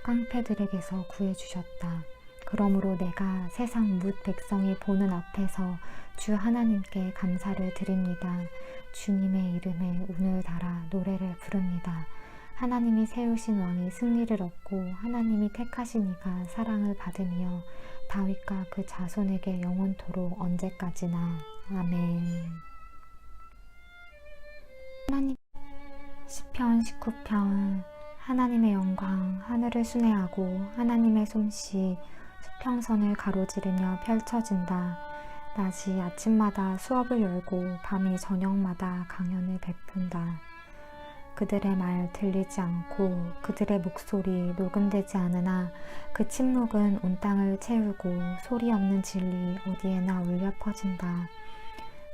깡패들에게서 구해주셨다. 그러므로 내가 세상 뭇 백성이 보는 앞에서 주 하나님께 감사를 드립니다. 주님의 이름에 운을 달아 노래를 부릅니다. 하나님이 세우신 왕이 승리를 얻고 하나님이 택하신 이가 사랑을 받으며 다윗과 그 자손에게 영원토록 언제까지나. 아멘. 하나님 시편 19편. 하나님의 영광 하늘을 순회하고 하나님의 솜씨 수평선을 가로지르며 펼쳐진다. 낮이 아침마다 수업을 열고 밤이 저녁마다 강연을 베푼다. 그들의 말 들리지 않고 그들의 목소리 녹음되지 않으나 그 침묵은 온 땅을 채우고 소리 없는 진리 어디에나 울려 퍼진다.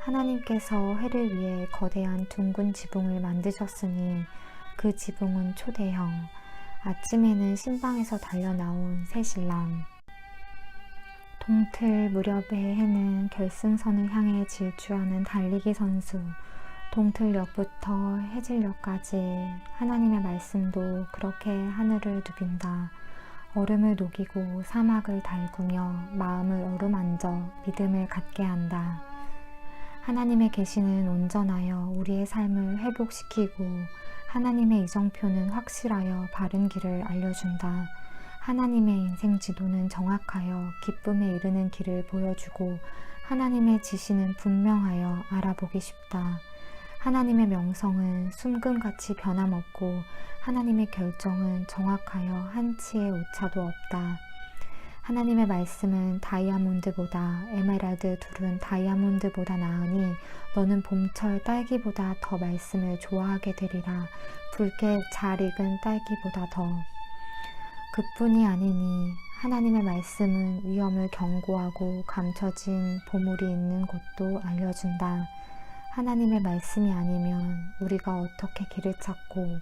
하나님께서 해를 위해 거대한 둥근 지붕을 만드셨으니 그 지붕은 초대형. 아침에는 신방에서 달려나온 새 신랑. 동틀 무렵의 해는 결승선을 향해 질주하는 달리기 선수. 동틀역부터 해질녘까지 하나님의 말씀도 그렇게 하늘을 누빈다. 얼음을 녹이고 사막을 달구며 마음을 어루만져 믿음을 갖게 한다. 하나님의 계시는 온전하여 우리의 삶을 회복시키고 하나님의 이정표는 확실하여 바른 길을 알려준다. 하나님의 인생 지도는 정확하여 기쁨에 이르는 길을 보여주고 하나님의 지시는 분명하여 알아보기 쉽다. 하나님의 명성은 숨금같이 변함없고 하나님의 결정은 정확하여 한치의 오차도 없다. 하나님의 말씀은 다이아몬드보다 에메랄드 둘은 다이아몬드보다 나으니 너는 봄철 딸기보다 더 말씀을 좋아하게 되리라. 붉게 잘 익은 딸기보다 더. 그뿐이 아니니 하나님의 말씀은 위험을 경고하고 감춰진 보물이 있는 곳도 알려준다. 하나님의 말씀이 아니면 우리가 어떻게 길을 찾고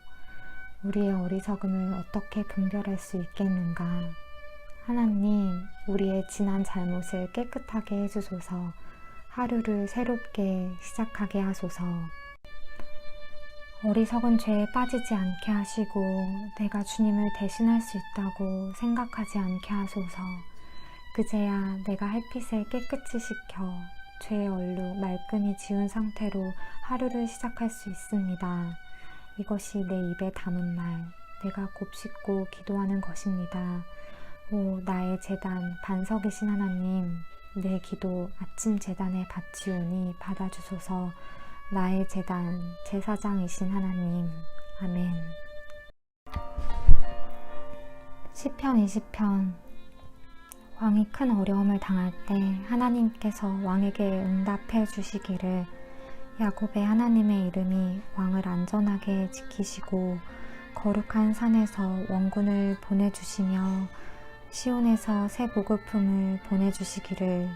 우리의 어리석음을 어떻게 분별할 수 있겠는가? 하나님, 우리의 지난 잘못을 깨끗하게 해주소서. 하루를 새롭게 시작하게 하소서. 어리석은 죄에 빠지지 않게 하시고 내가 주님을 대신할 수 있다고 생각하지 않게 하소서. 그제야 내가 햇빛을 깨끗이 식혀 죄의 얼룩 말끔히 지운 상태로 하루를 시작할 수 있습니다. 이것이 내 입에 담은 말, 내가 곱씹고 기도하는 것입니다. 오 나의 제단 반석이신 하나님, 내 기도 아침 제단에 바치오니 받아주소서. 나의 제단 제사장이신 하나님, 아멘. 시편 20편. 왕이 큰 어려움을 당할 때 하나님께서 왕에게 응답해 주시기를, 야곱의 하나님의 이름이 왕을 안전하게 지키시고 거룩한 산에서 원군을 보내주시며 시온에서 새 보급품을 보내주시기를,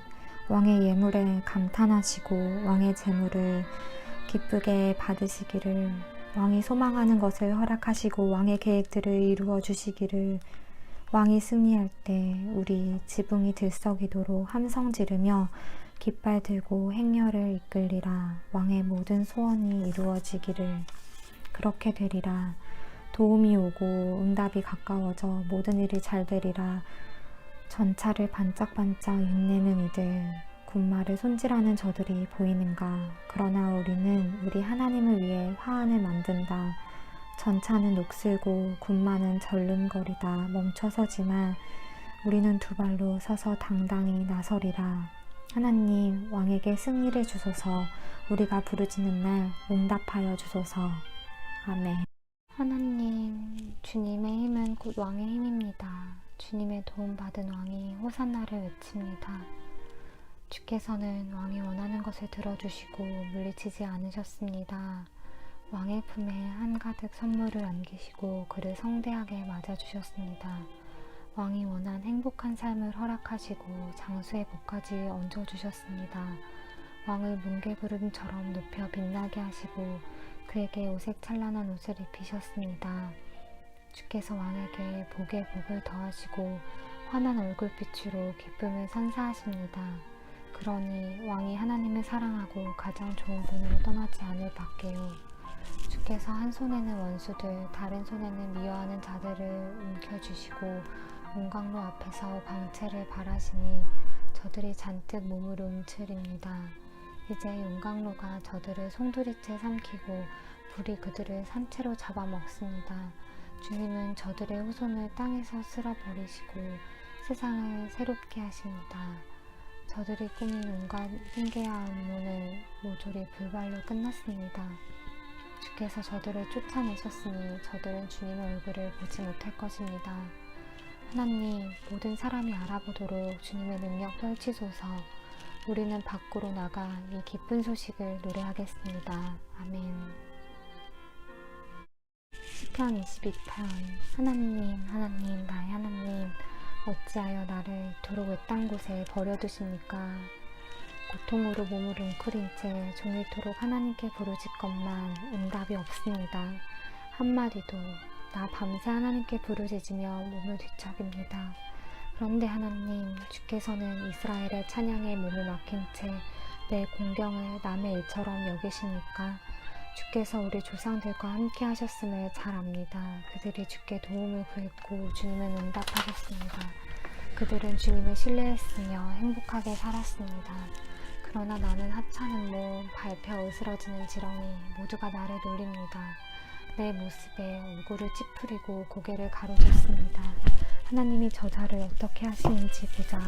왕의 예물에 감탄하시고 왕의 재물을 기쁘게 받으시기를, 왕이 소망하는 것을 허락하시고 왕의 계획들을 이루어 주시기를, 왕이 승리할 때 우리 지붕이 들썩이도록 함성 지르며 깃발 들고 행렬을 이끌리라. 왕의 모든 소원이 이루어지기를. 그렇게 되리라. 도움이 오고 응답이 가까워져 모든 일이 잘 되리라. 전차를 반짝반짝 육내는 이들, 군마를 손질하는 저들이 보이는가? 그러나 우리는 우리 하나님을 위해 화환을 만든다. 전차는 녹슬고 군마는 절름거리다 멈춰서지만 우리는 두 발로 서서 당당히 나서리라. 하나님, 왕에게 승리를 주소서. 우리가 부르짖는 날 응답하여 주소서. 아멘. 하나님, 주님의 힘은 곧 왕의 힘입니다. 주님의 도움받은 왕이 호산나를 외칩니다. 주께서는 왕이 원하는 것을 들어주시고 물리치지 않으셨습니다. 왕의 품에 한가득 선물을 안기시고 그를 성대하게 맞아주셨습니다. 왕이 원한 행복한 삶을 허락하시고 장수의 복까지 얹어주셨습니다. 왕을 뭉게구름처럼 높여 빛나게 하시고 그에게 오색 찬란한 옷을 입히셨습니다. 주께서 왕에게 복에 복을 더하시고 환한 얼굴빛으로 기쁨을 선사하십니다. 그러니 왕이 하나님을 사랑하고 가장 좋은 분으로 떠나지 않을 밖에요. 주께서 한 손에는 원수들, 다른 손에는 미워하는 자들을 움켜쥐시고 용광로 앞에서 방채를 발하시니 저들이 잔뜩 몸을 움츠립니다. 이제 용광로가 저들을 송두리째 삼키고 불이 그들을 산채로 잡아먹습니다. 주님은 저들의 후손을 땅에서 쓸어버리시고 세상을 새롭게 하십니다. 저들이 꾸민 온갖 흉계와 음모는 모조리 불발로 끝났습니다. 주께서 저들을 쫓아내셨으니 저들은 주님의 얼굴을 보지 못할 것입니다. 하나님, 모든 사람이 알아보도록 주님의 능력 펼치소서. 우리는 밖으로 나가 이 기쁜 소식을 노래하겠습니다. 아멘. 시편 22편. 하나님, 하나님, 나의 하나님, 어찌하여 나를 이토록 외딴 곳에 버려두십니까? 고통으로 몸을 웅크린 채 종일토록 하나님께 부르짖건만 응답이 없습니다. 한마디도. 나 밤새 하나님께 부르짖으며 몸을 뒤척입니다. 그런데 하나님, 주께서는 이스라엘의 찬양에 몸을 맡긴 채 내 공경을 남의 일처럼 여기시니까? 주께서 우리 조상들과 함께 하셨음을 잘 압니다. 그들이 주께 도움을 구했고 주님은 응답하셨습니다. 그들은 주님을 신뢰했으며 행복하게 살았습니다. 그러나 나는 하찮은 몸, 밟혀 으스러지는 지렁이, 모두가 나를 놀립니다. 내 모습에 얼굴을 찌푸리고 고개를 가로젓습니다. 하나님이 저자를 어떻게 하시는지 보자.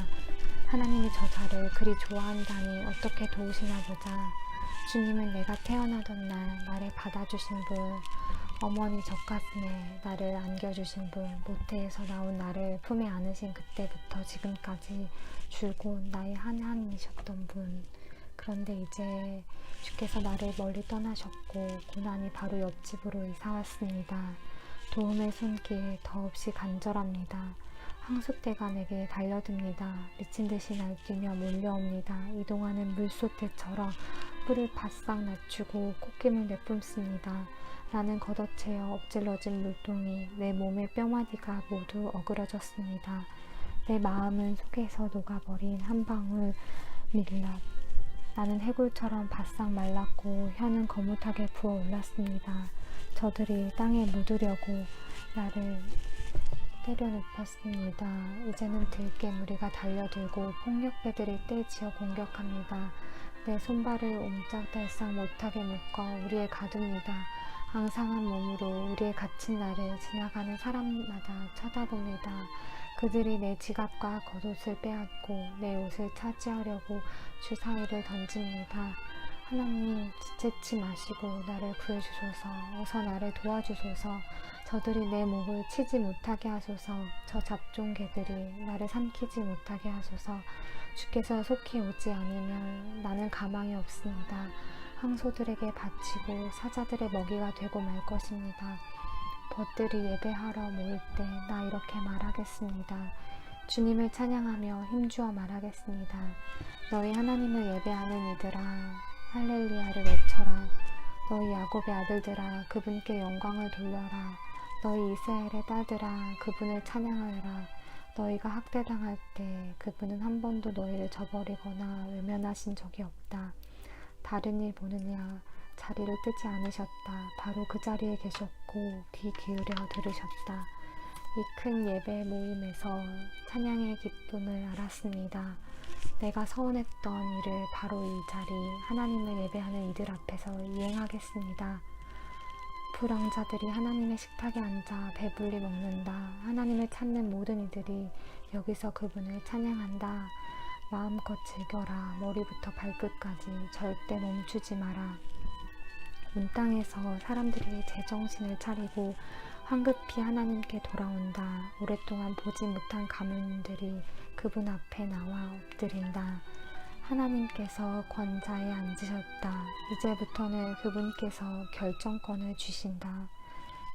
하나님이 저자를 그리 좋아한다니 어떻게 도우시나 보자. 주님은 내가 태어나던 날 나를 받아주신 분, 어머니 젖가슴에 나를 안겨주신 분, 모태에서 나온 나를 품에 안으신 그때부터 지금까지 줄곧 나의 하나님이셨던 분. 그런데 이제 주께서 나를 멀리 떠나셨고 고난이 바로 옆집으로 이사왔습니다. 도움의 손길 더없이 간절합니다. 황소떼가 내게 달려듭니다. 미친듯이 날뛰며 몰려옵니다. 이동하는 물소떼처럼 뿔을 바싹 낮추고 콧김을 내뿜습니다. 나는 걷어채어 엎질러진 물동이, 내 몸의 뼈마디가 모두 어그러졌습니다. 내 마음은 속에서 녹아버린 한 방울 밀랍. 나는 해골처럼 바싹 말랐고 혀는 거뭇하게 부어올랐습니다. 저들이 땅에 묻으려고 나를 때려눕혔습니다. 이제는 들개 무리가 달려들고 폭력배들이 떼지어 공격합니다. 내 손발을 옴짝달싹 못하게 묶어 우리에 가둡니다. 앙상한 몸으로 우리의 갇힌 나를 지나가는 사람마다 쳐다봅니다. 그들이 내 지갑과 겉옷을 빼앗고 내 옷을 차지하려고 주사위를 던집니다. 하나님, 지체치 마시고 나를 구해주소서. 어서 나를 도와주소서. 저들이 내 목을 치지 못하게 하소서. 저 잡종 개들이 나를 삼키지 못하게 하소서. 주께서 속히 오지 않으면 나는 가망이 없습니다. 황소들에게 바치고 사자들의 먹이가 되고 말 것입니다. 벗들이 예배하러 모일 때 나 이렇게 말하겠습니다. 주님을 찬양하며 힘주어 말하겠습니다. 너희 하나님을 예배하는 이들아, 할렐루야를 외쳐라. 너희 야곱의 아들들아, 그분께 영광을 돌려라. 너희 이스라엘의 딸들아, 그분을 찬양하여라. 너희가 학대당할 때 그분은 한 번도 너희를 저버리거나 외면하신 적이 없다. 다른 일 보느냐, 자리를 뜨지 않으셨다. 바로 그 자리에 계셨고 귀 기울여 들으셨다. 이 큰 예배 모임에서 찬양의 기쁨을 알았습니다. 내가 서운했던 일을 바로 이 자리, 하나님을 예배하는 이들 앞에서 이행하겠습니다. 불황자들이 하나님의 식탁에 앉아 배불리 먹는다. 하나님을 찾는 모든 이들이 여기서 그분을 찬양한다. 마음껏 즐겨라. 머리부터 발끝까지 절대 멈추지 마라. 온 땅에서 사람들이 제정신을 차리고 황급히 하나님께 돌아온다. 오랫동안 보지 못한 가문들이 그분 앞에 나와 엎드린다. 하나님께서 권자에 앉으셨다. 이제부터는 그분께서 결정권을 주신다.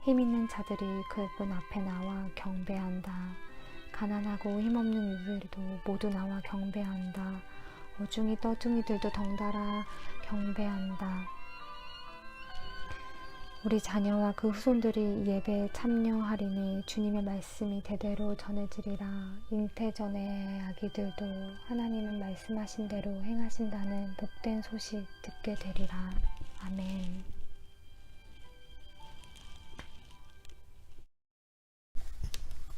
힘있는 자들이 그분 앞에 나와 경배한다. 가난하고 힘없는 이들도 모두 나와 경배한다. 어중이 떠중이들도 덩달아 경배한다. 우리 자녀와 그 후손들이 예배에 참여하리니 주님의 말씀이 대대로 전해지리라. 잉태전의 아기들도 하나님은 말씀하신 대로 행하신다는 복된 소식 듣게 되리라. 아멘.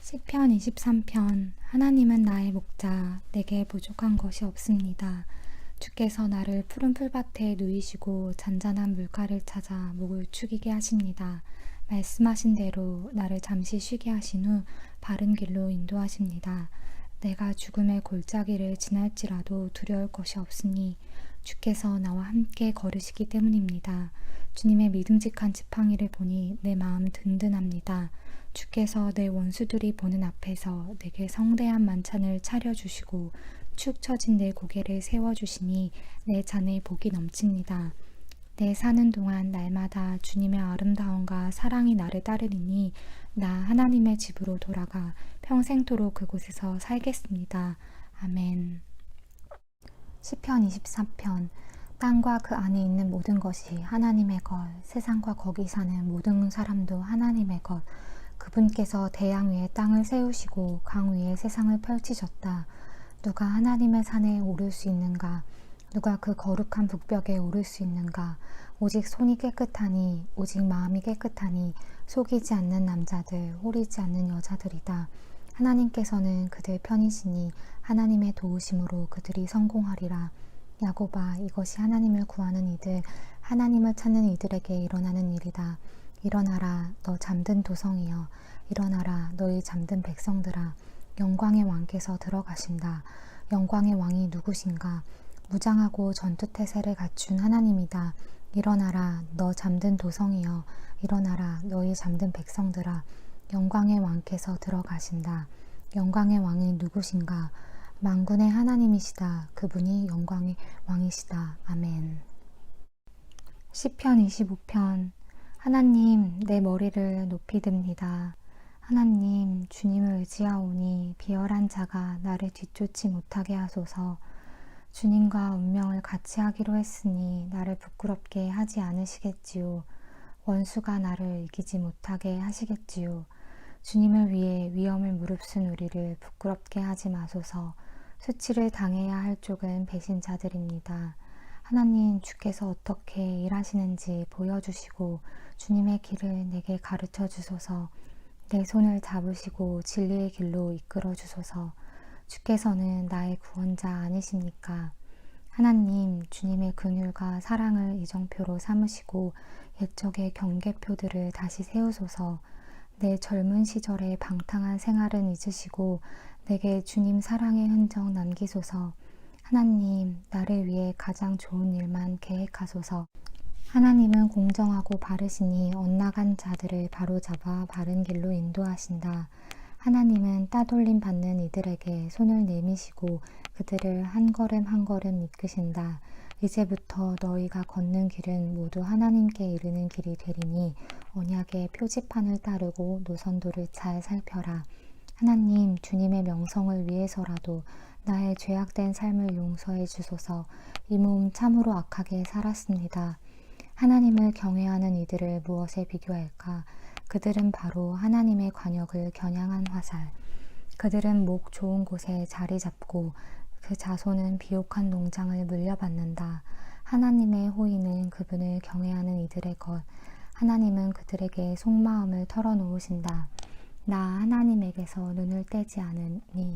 시편 23편. 하나님은 나의 목자, 내게 부족한 것이 없습니다. 주께서 나를 푸른 풀밭에 누이시고 잔잔한 물가를 찾아 목을 축이게 하십니다. 말씀하신 대로 나를 잠시 쉬게 하신 후 바른 길로 인도하십니다. 내가 죽음의 골짜기를 지날지라도 두려울 것이 없으니 주께서 나와 함께 걸으시기 때문입니다. 주님의 믿음직한 지팡이를 보니 내 마음 든든합니다. 주께서 내 원수들이 보는 앞에서 내게 성대한 만찬을 차려주시고 축 처진 내 고개를 세워주시니 내 잔에 복이 넘칩니다. 내 사는 동안 날마다 주님의 아름다움과 사랑이 나를 따르리니 나 하나님의 집으로 돌아가 평생토록 그곳에서 살겠습니다. 아멘. 시편 24편. 땅과 그 안에 있는 모든 것이 하나님의 것, 세상과 거기 사는 모든 사람도 하나님의 것. 그분께서 대양 위에 땅을 세우시고 강 위에 세상을 펼치셨다. 누가 하나님의 산에 오를 수 있는가? 누가 그 거룩한 북벽에 오를 수 있는가? 오직 손이 깨끗하니, 오직 마음이 깨끗하니, 속이지 않는 남자들, 호리지 않는 여자들이다. 하나님께서는 그들 편이시니 하나님의 도우심으로 그들이 성공하리라. 야곱아, 이것이 하나님을 구하는 이들, 하나님을 찾는 이들에게 일어나는 일이다. 일어나라, 너 잠든 도성이여. 일어나라, 너희 잠든 백성들아. 영광의 왕께서 들어가신다. 영광의 왕이 누구신가? 무장하고 전투태세를 갖춘 하나님이다. 일어나라, 너 잠든 도성이여. 일어나라, 너희 잠든 백성들아. 영광의 왕께서 들어가신다. 영광의 왕이 누구신가? 만군의 하나님이시다. 그분이 영광의 왕이시다. 아멘. 시편 25편. 하나님, 내 머리를 높이 듭니다. 하나님, 주님을 의지하오니 비열한 자가 나를 뒤쫓지 못하게 하소서. 주님과 운명을 같이 하기로 했으니 나를 부끄럽게 하지 않으시겠지요. 원수가 나를 이기지 못하게 하시겠지요. 주님을 위해 위험을 무릅쓴 우리를 부끄럽게 하지 마소서. 수치를 당해야 할 쪽은 배신자들입니다. 하나님, 주께서 어떻게 일하시는지 보여주시고 주님의 길을 내게 가르쳐 주소서. 내 손을 잡으시고 진리의 길로 이끌어 주소서. 주께서는 나의 구원자 아니십니까? 하나님, 주님의 긍휼과 사랑을 이정표로 삼으시고 옛적의 경계표들을 다시 세우소서. 내 젊은 시절의 방탕한 생활은 잊으시고 내게 주님 사랑의 흔적 남기소서. 하나님, 나를 위해 가장 좋은 일만 계획하소서. 하나님은 공정하고 바르시니 엇나간 자들을 바로잡아 바른 길로 인도하신다. 하나님은 따돌림 받는 이들에게 손을 내미시고 그들을 한 걸음 한 걸음 이끄신다. 이제부터 너희가 걷는 길은 모두 하나님께 이르는 길이 되리니 언약의 표지판을 따르고 노선도를 잘 살펴라. 하나님, 주님의 명성을 위해서라도 나의 죄악된 삶을 용서해 주소서. 이 몸 참으로 악하게 살았습니다. 하나님을 경외하는 이들을 무엇에 비교할까? 그들은 바로 하나님의 관역을 겨냥한 화살. 그들은 목 좋은 곳에 자리 잡고 그 자손은 비옥한 농장을 물려받는다. 하나님의 호의는 그분을 경외하는 이들의 것. 하나님은 그들에게 속마음을 털어놓으신다. 나 하나님에게서 눈을 떼지 않으니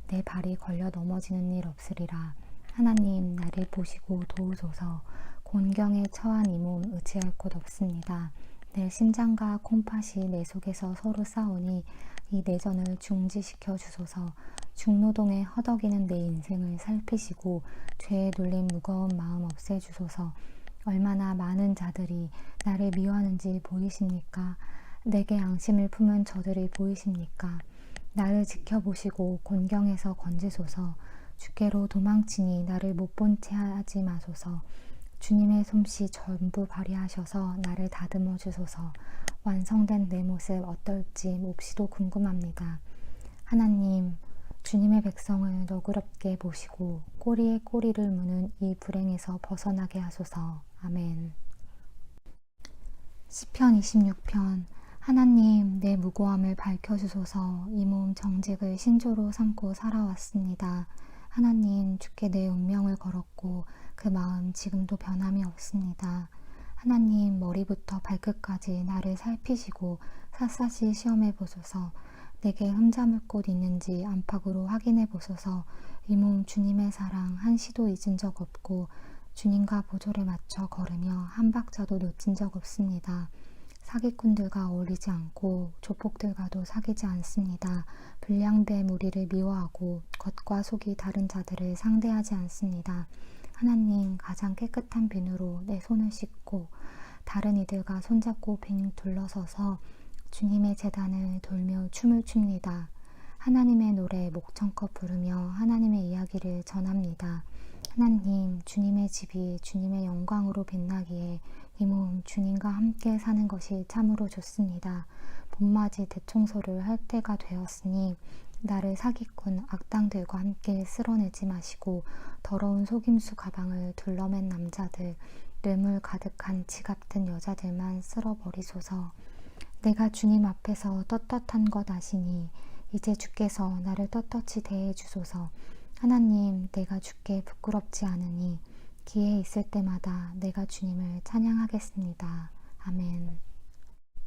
내 발이 걸려 넘어지는 일 없으리라. 하나님, 나를 보시고 도우소서. 곤경에 처한 이 몸 의지할 곳 없습니다. 내 심장과 콩팥이 내 속에서 서로 싸우니 이 내전을 중지시켜 주소서. 중노동에 허덕이는 내 인생을 살피시고 죄에 눌린 무거운 마음 없애주소서. 얼마나 많은 자들이 나를 미워하는지 보이십니까? 내게 앙심을 품은 저들이 보이십니까? 나를 지켜보시고 곤경에서 건지소서. 주께로 도망치니 나를 못 본 채 하지 마소서. 주님의 솜씨 전부 발휘하셔서 나를 다듬어 주소서. 완성된 내 모습 어떨지 몹시도 궁금합니다. 하나님, 주님의 백성을 너그럽게 보시고 꼬리에 꼬리를 무는 이 불행에서 벗어나게 하소서. 아멘. 시편 26편. 하나님, 내 무고함을 밝혀주소서. 이 몸 정직을 신조로 삼고 살아왔습니다. 하나님, 주께 내 운명을 걸었고 그 마음 지금도 변함이 없습니다. 하나님, 머리부터 발끝까지 나를 살피시고 샅샅이 시험해 보소서. 내게 흠잡을 곳 있는지 안팎으로 확인해 보소서. 이 몸 주님의 사랑 한시도 잊은 적 없고 주님과 보조를 맞춰 걸으며 한 박자도 놓친 적 없습니다. 사기꾼들과 어울리지 않고 조폭들과도 사귀지 않습니다. 불량배 무리를 미워하고 겉과 속이 다른 자들을 상대하지 않습니다. 하나님, 가장 깨끗한 비누로 내 손을 씻고 다른 이들과 손잡고 빙 둘러서서 주님의 제단을 돌며 춤을 춥니다. 하나님의 노래 목청껏 부르며 하나님의 이야기를 전합니다. 하나님, 주님의 집이 주님의 영광으로 빛나기에 이 몸 주님과 함께 사는 것이 참으로 좋습니다. 봄맞이 대청소를 할 때가 되었으니 나를 사기꾼 악당들과 함께 쓸어내지 마시고 더러운 속임수 가방을 둘러맨 남자들, 뇌물 가득한 지갑 든 여자들만 쓸어버리소서. 내가 주님 앞에서 떳떳한 것 아시니 이제 주께서 나를 떳떳이 대해 주소서. 하나님, 내가 주께 부끄럽지 않으니 기회 있을 때마다 내가 주님을 찬양하겠습니다. 아멘.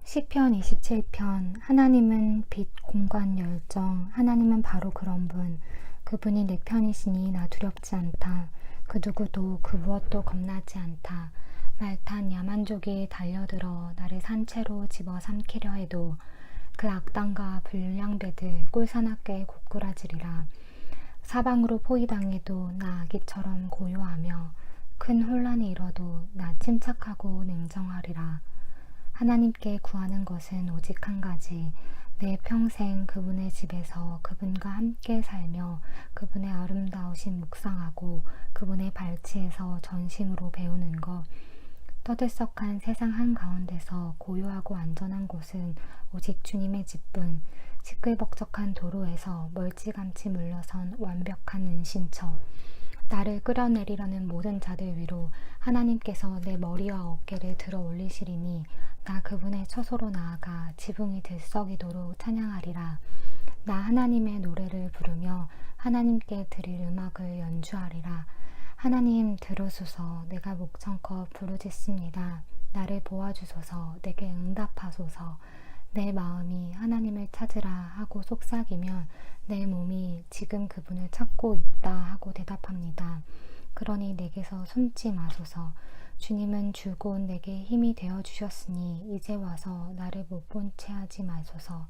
시편 27편. 하나님은 빛, 공간, 열정. 하나님은 바로 그런 분. 그분이 내 편이시니 나 두렵지 않다. 그 누구도 그 무엇도 겁나지 않다. 말탄 야만족이 달려들어 나를 산채로 집어삼키려 해도 그 악당과 불량배들 꿀사납게 고꾸라지리라. 사방으로 포위당해도 나 아기처럼 고요하며 큰 혼란이 일어도 나 침착하고 냉정하리라. 하나님께 구하는 것은 오직 한 가지. 내 평생 그분의 집에서 그분과 함께 살며 그분의 아름다우신 묵상하고 그분의 발치에서 전심으로 배우는 것. 떠들썩한 세상 한가운데서 고요하고 안전한 곳은 오직 주님의 집뿐. 시끌벅적한 도로에서 멀찌감치 물러선 완벽한 은신처. 나를 끌어내리려는 모든 자들 위로 하나님께서 내 머리와 어깨를 들어 올리시리니 나 그분의 처소로 나아가 지붕이 들썩이도록 찬양하리라. 나 하나님의 노래를 부르며 하나님께 드릴 음악을 연주하리라. 하나님 들으소서. 내가 목청껏 부르짖습니다. 나를 보아주소서. 내게 응답하소서. 내 마음이 하나님을 찾으라 하고 속삭이면 내 몸이 지금 그분을 찾고 있다 하고 대답합니다. 그러니 내게서 숨지 마소서. 주님은 줄곧 내게 힘이 되어 주셨으니 이제 와서 나를 못 본 채 하지 마소서.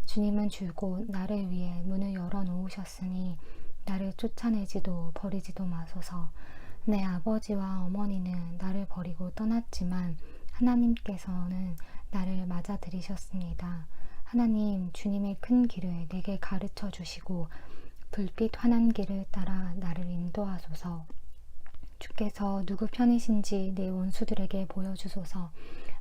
주님은 줄곧 나를 위해 문을 열어 놓으셨으니 나를 쫓아내지도 버리지도 마소서. 내 아버지와 어머니는 나를 버리고 떠났지만 하나님께서는 나를 맞아들이셨습니다. 하나님, 주님의 큰 길을 내게 가르쳐 주시고 불빛 환한 길을 따라 나를 인도하소서. 주께서 누구 편이신지 내 원수들에게 보여주소서.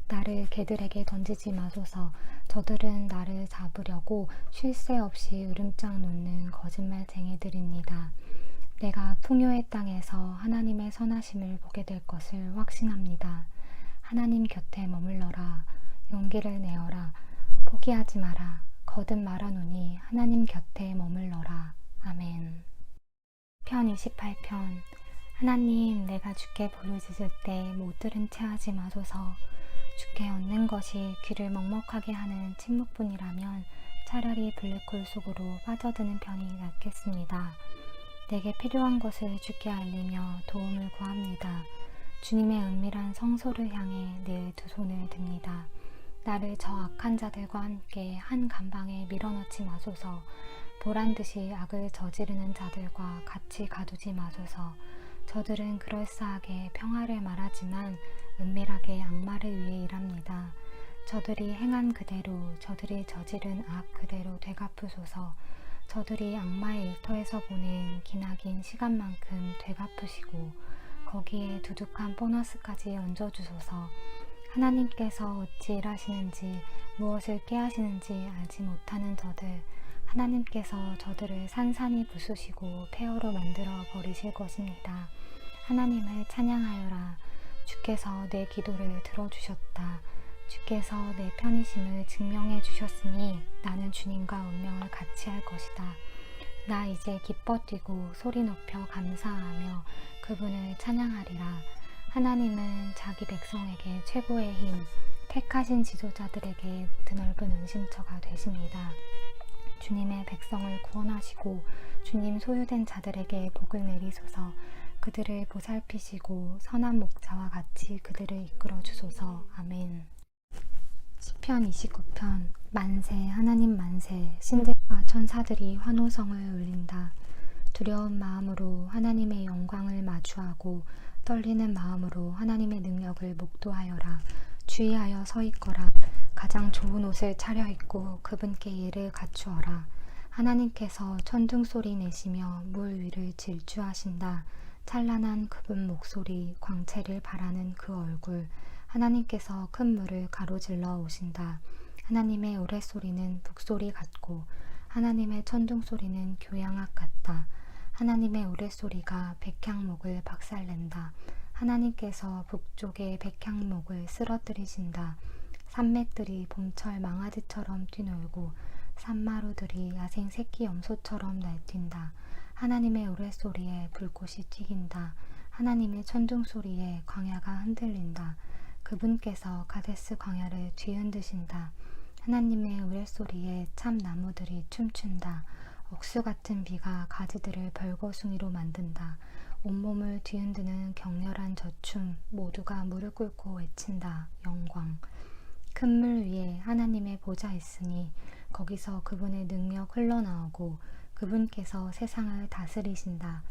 나를 개들에게 던지지 마소서. 저들은 나를 잡으려고 쉴 새 없이 으름장 놓는 거짓말쟁이들입니다. 내가 풍요의 땅에서 하나님의 선하심을 보게 될 것을 확신합니다. 하나님 곁에 머물러라. 용기를 내어라. 포기하지 마라. 거듭 말하노니 하나님 곁에 머물러라. 아멘. 편 28편. 하나님, 내가 주께 부르짖을 때 못 들은 채 하지 마소서. 주께 얻는 것이 귀를 먹먹하게 하는 침묵뿐이라면 차라리 블랙홀 속으로 빠져드는 편이 낫겠습니다. 내게 필요한 것을 주께 알리며 도움을 구합니다. 주님의 은밀한 성소를 향해 내 두 손을 듭니다. 나를 저 악한 자들과 함께 한 감방에 밀어넣지 마소서. 보란듯이 악을 저지르는 자들과 같이 가두지 마소서. 저들은 그럴싸하게 평화를 말하지만 은밀하게 악마를 위해 일합니다. 저들이 행한 그대로 저들이 저지른 악 그대로 되갚으소서. 저들이 악마의 일터에서 보낸 기나긴 시간만큼 되갚으시고 거기에 두둑한 보너스까지 얹어주소서. 하나님께서 어찌 일하시는지 무엇을 꾀하시는지 알지 못하는 저들, 하나님께서 저들을 산산이 부수시고 폐허로 만들어 버리실 것입니다. 하나님을 찬양하여라. 주께서 내 기도를 들어주셨다. 주께서 내 편이심을 증명해 주셨으니 나는 주님과 운명을 같이 할 것이다. 나 이제 기뻐 뛰고 소리 높여 감사하며 그분을 찬양하리라. 하나님은 자기 백성에게 최고의 힘, 택하신 지도자들에게 드넓은 은심처가 되십니다. 주님의 백성을 구원하시고 주님 소유된 자들에게 복을 내리소서. 그들을 보살피시고 선한 목자와 같이 그들을 이끌어 주소서. 아멘. 시편 29편. 만세, 하나님 만세. 신들과 천사들이 환호성을 울린다. 두려운 마음으로 하나님의 영광을 마주하고 떨리는 마음으로 하나님의 능력을 목도하여라. 주의하여 서 있거라. 가장 좋은 옷을 차려입고 그분께 예를 갖추어라. 하나님께서 천둥소리 내시며 물 위를 질주하신다. 찬란한 그분 목소리, 광채를 바라는 그 얼굴, 하나님께서 큰 물을 가로질러 오신다. 하나님의 우레소리는 북소리 같고 하나님의 천둥소리는 교양악 같다. 하나님의 우레소리가 백향목을 박살낸다. 하나님께서 북쪽의 백향목을 쓰러뜨리신다. 산맥들이 봄철 망아지처럼 뛰놀고 산마루들이 야생 새끼 염소처럼 날뛴다. 하나님의 우레소리에 불꽃이 튀긴다. 하나님의 천둥소리에 광야가 흔들린다. 그분께서 가데스 광야를 뒤흔드신다. 하나님의 우레소리에 참나무들이 춤춘다. 억수 같은 비가 가지들을 벌거숭이로 만든다. 온몸을 뒤흔드는 격렬한 저춤, 모두가 무릎 꿇고 외친다. 영광. 큰 물 위에 하나님의 보좌 있으니 거기서 그분의 능력 흘러나오고 그분께서 세상을 다스리신다.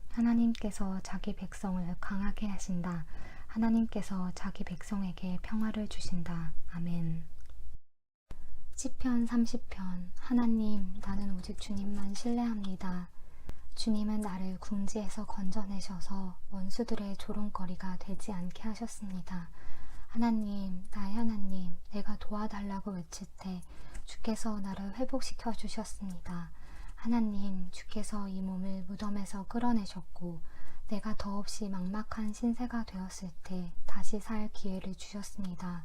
하나님께서 자기 백성을 강하게 하신다. 하나님께서 자기 백성에게 평화를 주신다. 아멘. 시편 30편. 하나님, 나는 오직 주님만 신뢰합니다. 주님은 나를 궁지에서 건져내셔서 원수들의 조롱거리가 되지 않게 하셨습니다. 하나님, 나의 하나님, 내가 도와달라고 외칠 때 주께서 나를 회복시켜 주셨습니다. 하나님, 주께서 이 몸을 무덤에서 끌어내셨고 내가 더없이 막막한 신세가 되었을 때 다시 살 기회를 주셨습니다.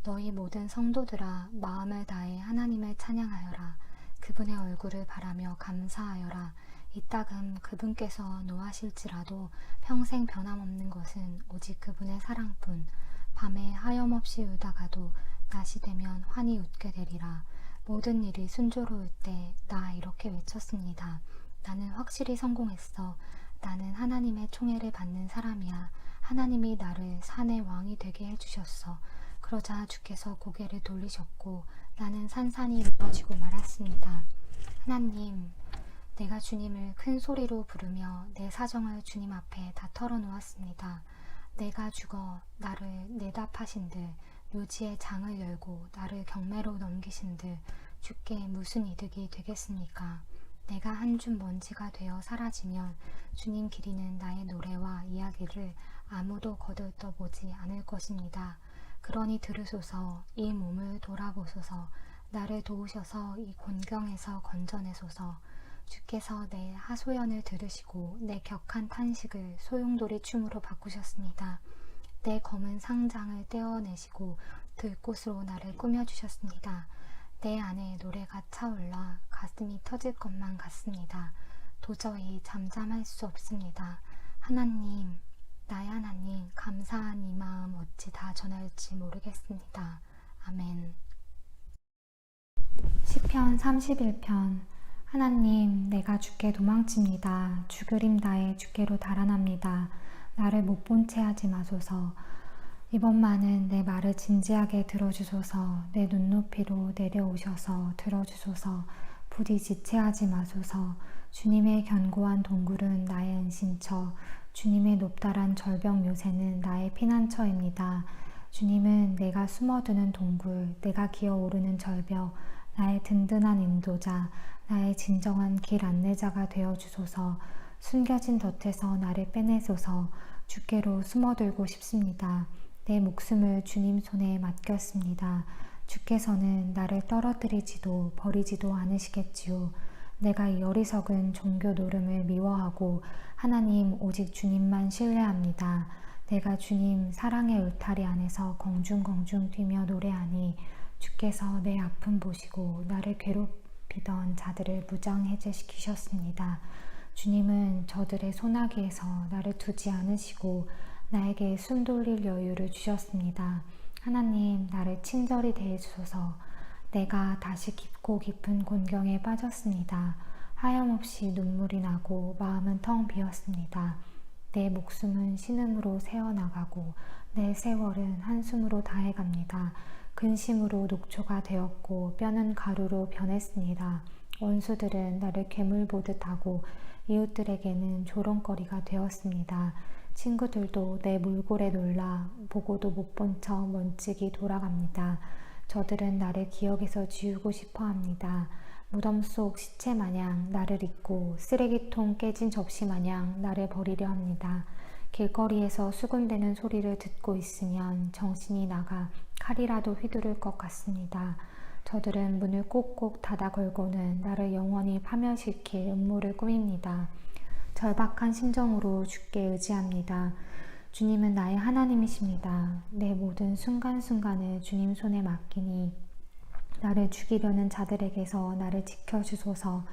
너희 모든 성도들아, 마음을 다해 하나님을 찬양하여라. 그분의 얼굴을 바라며 감사하여라. 이따금 그분께서 노하실지라도 평생 변함없는 것은 오직 그분의 사랑뿐. 밤에 하염없이 울다가도 낮이 되면 환히 웃게 되리라. 모든 일이 순조로울 때 나 이렇게 외쳤습니다. 나는 확실히 성공했어. 나는 하나님의 총애를 받는 사람이야. 하나님이 나를 산의 왕이 되게 해주셨어. 그러자 주께서 고개를 돌리셨고 나는 산산이 무너지고 말았습니다. 하나님, 내가 주님을 큰 소리로 부르며 내 사정을 주님 앞에 다 털어놓았습니다. 내가 죽어 나를 내답하신들, 묘지의 장을 열고 나를 경매로 넘기신들 주께 무슨 이득이 되겠습니까? 내가 한 줌 먼지가 되어 사라지면 주님 기리는 나의 노래와 이야기를 아무도 거들떠보지 않을 것입니다. 그러니 들으소서, 이 몸을 돌아보소서, 나를 도우셔서 이 곤경에서 건져내소서. 주께서 내 하소연을 들으시고 내 격한 탄식을 소용돌이 춤으로 바꾸셨습니다. 내 검은 상장을 떼어내시고 들꽃으로 나를 꾸며주셨습니다. 내 안에 노래가 차올라 가슴이 터질 것만 같습니다. 도저히 잠잠할 수 없습니다. 하나님, 나의 하나님, 감사한 이 마음 어찌 다 전할지 모르겠습니다. 아멘. 시편 31편. 하나님, 내가 주께 도망칩니다. 주그림 다해 주께로 달아납니다. 나를 못 본 채 하지 마소서. 이번만은 내 말을 진지하게 들어주소서. 내 눈높이로 내려오셔서 들어주소서. 부디 지체하지 마소서. 주님의 견고한 동굴은 나의 은신처, 주님의 높다란 절벽 요새는 나의 피난처입니다. 주님은 내가 숨어드는 동굴, 내가 기어오르는 절벽, 나의 든든한 인도자, 나의 진정한 길 안내자가 되어주소서. 숨겨진 덫에서 나를 빼내소서. 주께로 숨어들고 싶습니다. 내 목숨을 주님 손에 맡겼습니다. 주께서는 나를 떨어뜨리지도 버리지도 않으시겠지요. 내가 이 어리석은 종교 노름을 미워하고 하나님 오직 주님만 신뢰합니다. 내가 주님 사랑의 울타리 안에서 공중공중 뛰며 노래하니 주께서 내 아픔 보시고 나를 괴롭히던 자들을 무장해제시키셨습니다. 주님은 저들의 소나기에서 나를 두지 않으시고 나에게 숨 돌릴 여유를 주셨습니다. 하나님, 나를 친절히 대해주소서. 내가 다시 깊고 깊은 곤경에 빠졌습니다. 하염없이 눈물이 나고 마음은 텅 비었습니다. 내 목숨은 신음으로 새어나가고 내 세월은 한숨으로 다해갑니다. 근심으로 녹초가 되었고 뼈는 가루로 변했습니다. 원수들은 나를 괴물 보듯 하고 이웃들에게는 조롱거리가 되었습니다. 친구들도 내 몰골에 놀라 보고도 못 본 척 먼찍이 돌아갑니다. 저들은 나를 기억에서 지우고 싶어 합니다. 무덤 속 시체 마냥 나를 잊고 쓰레기통 깨진 접시 마냥 나를 버리려 합니다. 길거리에서 수군대는 소리를 듣고 있으면 정신이 나가 칼이라도 휘두를 것 같습니다. 저들은 문을 꼭꼭 닫아 걸고는 나를 영원히 파멸시킬 음모를 꾸밉니다. 절박한 심정으로 주께 의지합니다. 주님은 나의 하나님이십니다. 내 모든 순간순간을 주님 손에 맡기니 나를 죽이려는 자들에게서 나를 지켜주소서.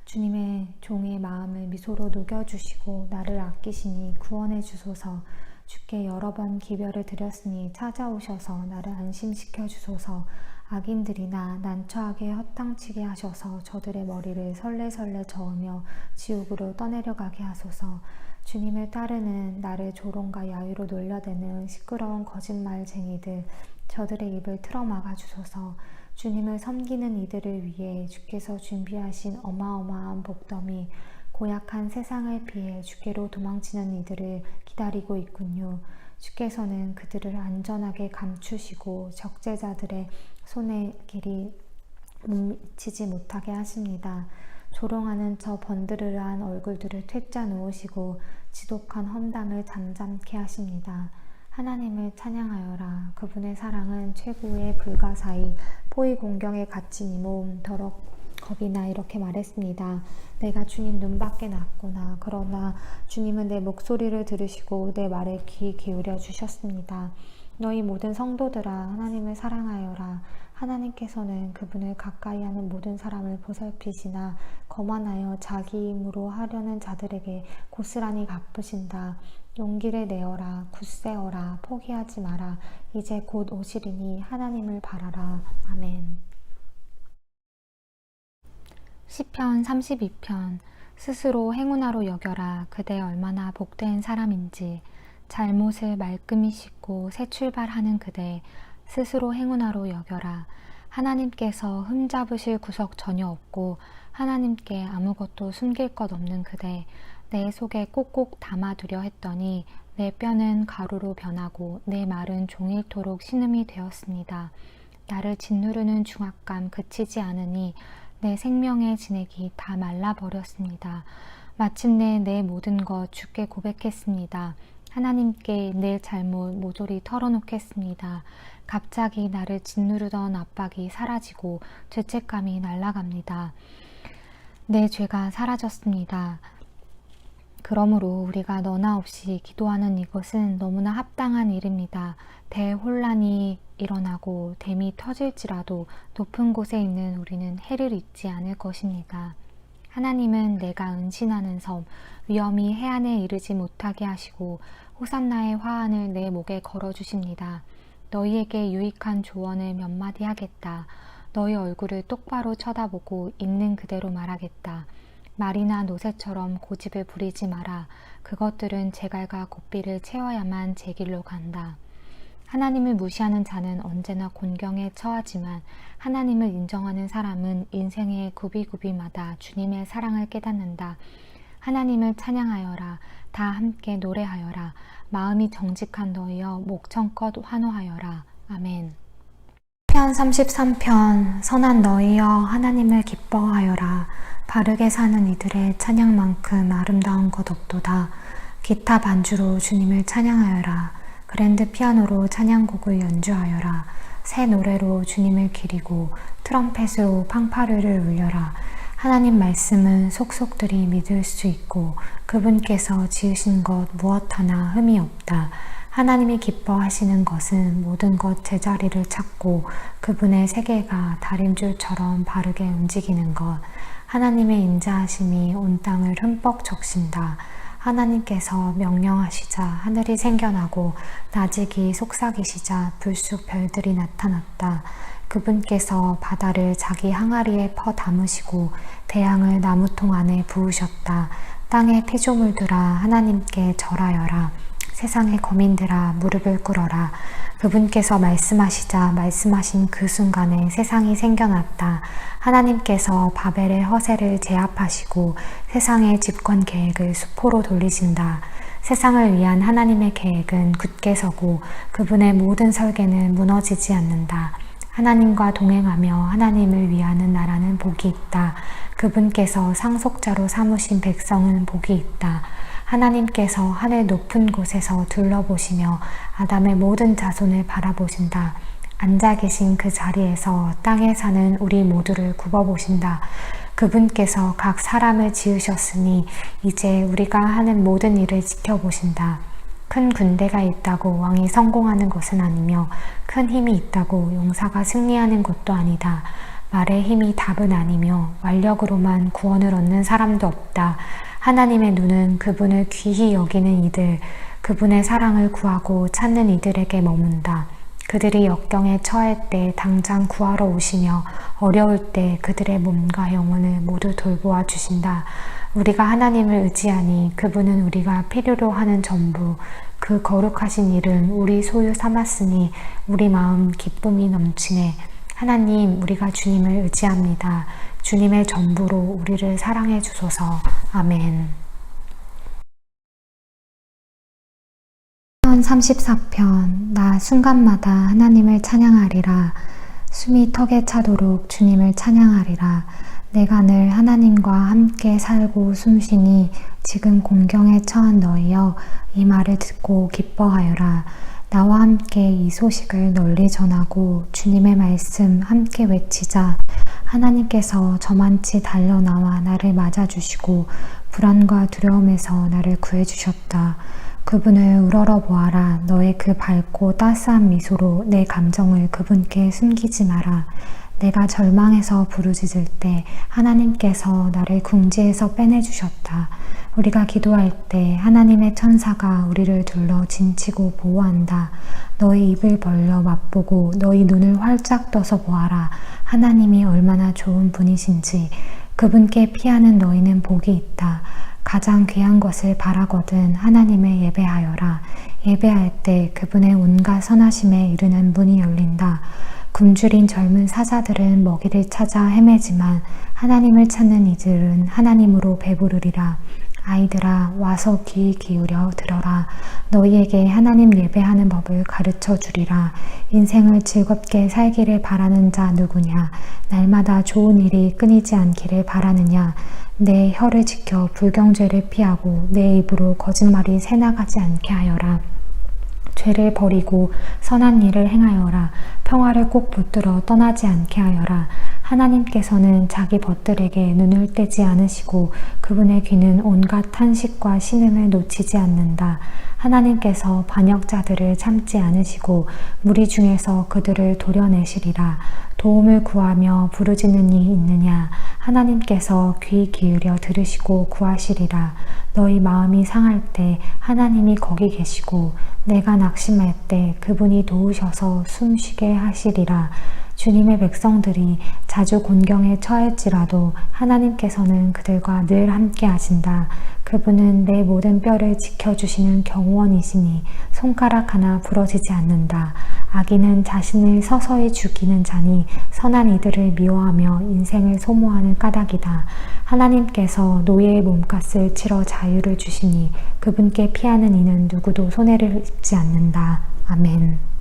주님의 종의 마음을 미소로 녹여주시고 나를 아끼시니 구원해 주소서. 주께 여러 번 기별을 드렸으니 찾아오셔서 나를 안심시켜 주소서. 악인들이나 난처하게 허탕치게 하셔서 저들의 머리를 설레설레 저으며 지옥으로 떠내려가게 하소서. 주님을 따르는 나를 조롱과 야유로 놀려대는 시끄러운 거짓말쟁이들, 저들의 입을 틀어막아 주소서. 주님을 섬기는 이들을 위해 주께서 준비하신 어마어마한 복덤이 고약한 세상을 피해 주께로 도망치는 이들을 기다리고 있군요. 주께서는 그들을 안전하게 감추시고 적재자들의 손에 길이 미치지 못하게 하십니다. 조롱하는 저 번드르르한 얼굴들을 퇴짜 놓으시고 지독한 험담을 잠잠케 하십니다. 하나님을 찬양하여라. 그분의 사랑은 최고의 불가사의, 포위 공경에 갇힌 이 몸 더럽 겁이나 이렇게 말했습니다. 내가 주님 눈밖에 났구나. 그러나 주님은 내 목소리를 들으시고 내 말에 귀 기울여 주셨습니다. 너희 모든 성도들아 하나님을 사랑하여라. 하나님께서는 그분을 가까이 하는 모든 사람을 보살피시나 거만하여 자기 힘으로 하려는 자들에게 고스란히 갚으신다. 용기를 내어라. 굳세어라. 포기하지 마라. 이제 곧 오시리니 하나님을 바라라. 아멘. 시편 32편. 스스로 행운아로 여겨라. 그대 얼마나 복된 사람인지. 잘못을 말끔히 씻고 새 출발하는 그대 스스로 행운아로 여겨라. 하나님께서 흠잡으실 구석 전혀 없고 하나님께 아무것도 숨길 것 없는 그대 내 속에 꼭꼭 담아두려 했더니 내 뼈는 가루로 변하고 내 말은 종일토록 신음이 되었습니다. 나를 짓누르는 중압감 그치지 않으니 내 생명의 진액이 다 말라버렸습니다. 마침내 내 모든 것 주께 고백했습니다. 하나님께 내 잘못 모조리 털어놓겠습니다. 갑자기 나를 짓누르던 압박이 사라지고 죄책감이 날아갑니다. 내 죄가 사라졌습니다. 그러므로 우리가 너나 없이 기도하는 이것은 너무나 합당한 일입니다. 대혼란이 일어나고 댐이 터질지라도 높은 곳에 있는 우리는 해를 잊지 않을 것입니다. 하나님은 내가 은신하는 섬, 위험이 해안에 이르지 못하게 하시고 호산나의 화환을 내 목에 걸어주십니다. 너희에게 유익한 조언을 몇 마디 하겠다. 너희 얼굴을 똑바로 쳐다보고 있는 그대로 말하겠다. 말이나 노새처럼 고집을 부리지 마라. 그것들은 제갈과 고삐를 채워야만 제 길로 간다. 하나님을 무시하는 자는 언제나 곤경에 처하지만 하나님을 인정하는 사람은 인생의 구비구비마다 주님의 사랑을 깨닫는다. 하나님을 찬양하여라. 다 함께 노래하여라. 마음이 정직한 너희여 목청껏 환호하여라. 아멘. 시편 33편. 선한 너희여 하나님을 기뻐하여라. 바르게 사는 이들의 찬양만큼 아름다운 것 없도다. 기타 반주로 주님을 찬양하여라. 그랜드 피아노로 찬양곡을 연주하여라. 새 노래로 주님을 기리고 트럼펫으로 팡파르를 울려라. 하나님 말씀은 속속들이 믿을 수 있고 그분께서 지으신 것 무엇 하나 흠이 없다. 하나님이 기뻐하시는 것은 모든 것 제자리를 찾고 그분의 세계가 다림줄처럼 바르게 움직이는 것. 하나님의 인자하심이 온 땅을 흠뻑 적신다. 하나님께서 명령하시자 하늘이 생겨나고 나직이 속삭이시자 불쑥 별들이 나타났다. 그분께서 바다를 자기 항아리에 퍼 담으시고 대양을 나무통 안에 부으셨다. 땅의 피조물들아 하나님께 절하여라. 세상의 거민들아 무릎을 꿇어라. 그분께서 말씀하시자 말씀하신 그 순간에 세상이 생겨났다. 하나님께서 바벨의 허세를 제압하시고 세상의 집권 계획을 수포로 돌리신다. 세상을 위한 하나님의 계획은 굳게 서고 그분의 모든 설계는 무너지지 않는다. 하나님과 동행하며 하나님을 위하는 나라는 복이 있다. 그분께서 상속자로 삼으신 백성은 복이 있다. 하나님께서 하늘 높은 곳에서 둘러보시며 아담의 모든 자손을 바라보신다. 앉아 계신 그 자리에서 땅에 사는 우리 모두를 굽어보신다. 그분께서 각 사람을 지으셨으니 이제 우리가 하는 모든 일을 지켜보신다. 큰 군대가 있다고 왕이 성공하는 것은 아니며 큰 힘이 있다고 용사가 승리하는 것도 아니다. 말의 힘이 답은 아니며 완력으로만 구원을 얻는 사람도 없다. 하나님의 눈은 그분을 귀히 여기는 이들, 그분의 사랑을 구하고 찾는 이들에게 머문다. 그들이 역경에 처할 때 당장 구하러 오시며 어려울 때 그들의 몸과 영혼을 모두 돌보아 주신다. 우리가 하나님을 의지하니 그분은 우리가 필요로 하는 전부, 그 거룩하신 이름 우리 소유 삼았으니 우리 마음 기쁨이 넘치네. 하나님, 우리가 주님을 의지합니다. 주님의 전부로 우리를 사랑해 주소서. 아멘. 시편 34편. 나 순간마다 하나님을 찬양하리라. 숨이 턱에 차도록 주님을 찬양하리라. 내가 늘 하나님과 함께 살고 숨쉬니 지금 공경에 처한 너희여 이 말을 듣고 기뻐하여라. 나와 함께 이 소식을 널리 전하고 주님의 말씀 함께 외치자. 하나님께서 저만치 달려나와 나를 맞아주시고 불안과 두려움에서 나를 구해주셨다. 그분을 우러러 보아라. 너의 그 밝고 따스한 미소로 내 감정을 그분께 숨기지 마라. 내가 절망해서 부르짖을 때 하나님께서 나를 궁지에서 빼내주셨다. 우리가 기도할 때 하나님의 천사가 우리를 둘러 진치고 보호한다. 너희 입을 벌려 맛보고 너희 눈을 활짝 떠서 보아라. 하나님이 얼마나 좋은 분이신지. 그분께 피하는 너희는 복이 있다. 가장 귀한 것을 바라거든 하나님을 예배하여라. 예배할 때 그분의 온갖 선하심에 이르는 문이 열린다. 굶주린 젊은 사자들은 먹이를 찾아 헤매지만 하나님을 찾는 이들은 하나님으로 배부르리라. 아이들아, 와서 귀 기울여 들어라. 너희에게 하나님 예배하는 법을 가르쳐 주리라. 인생을 즐겁게 살기를 바라는 자 누구냐? 날마다 좋은 일이 끊이지 않기를 바라느냐? 내 혀를 지켜 불경죄를 피하고 내 입으로 거짓말이 새나가지 않게 하여라. 죄를 버리고 선한 일을 행하여라. 평화를 꼭 붙들어 떠나지 않게 하여라. 하나님께서는 자기 벗들에게 눈을 떼지 않으시고 그분의 귀는 온갖 탄식과 신음을 놓치지 않는다. 하나님께서 반역자들을 참지 않으시고 무리 중에서 그들을 도려내시리라. 도움을 구하며 부르짖는 이 있느냐? 하나님께서 귀 기울여 들으시고 구하시리라. 너희 마음이 상할 때 하나님이 거기 계시고 내가 낙심할 때 그분이 도우셔서 숨쉬게 하시리라. 주님의 백성들이 자주 곤경에 처할지라도 하나님께서는 그들과 늘 함께 하신다. 그분은 내 모든 뼈를 지켜주시는 경호원이시니 손가락 하나 부러지지 않는다. 악인은 자신을 서서히 죽이는 자니 선한 이들을 미워하며 인생을 소모하는 까닭이다. 하나님께서 노예의 몸값을 치러 자유를 주시니 그분께 피하는 이는 누구도 손해를 입지 않는다. 아멘.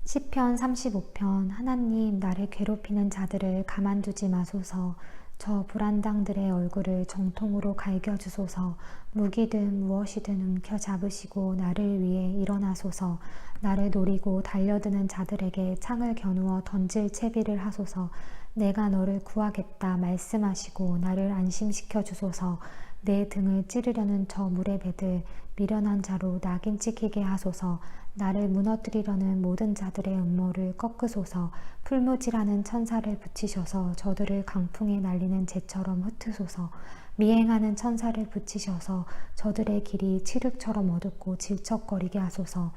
시편 35편. 하나님, 나를 괴롭히는 자들을 가만두지 마소서. 저 불안당들의 얼굴을 정통으로 갈겨주소서. 무기든 무엇이든 움켜잡으시고 나를 위해 일어나소서. 나를 노리고 달려드는 자들에게 창을 겨누어 던질 채비를 하소서. 내가 너를 구하겠다 말씀하시고 나를 안심시켜 주소서. 내 등을 찌르려는 저 물의 배들 미련한 자로 낙인 찍히게 하소서. 나를 무너뜨리려는 모든 자들의 음모를 꺾으소서. 풀무지라는 천사를 붙이셔서 저들을 강풍에 날리는 재처럼 흩으소서. 미행하는 천사를 붙이셔서 저들의 길이 칠흑처럼 어둡고 질척거리게 하소서.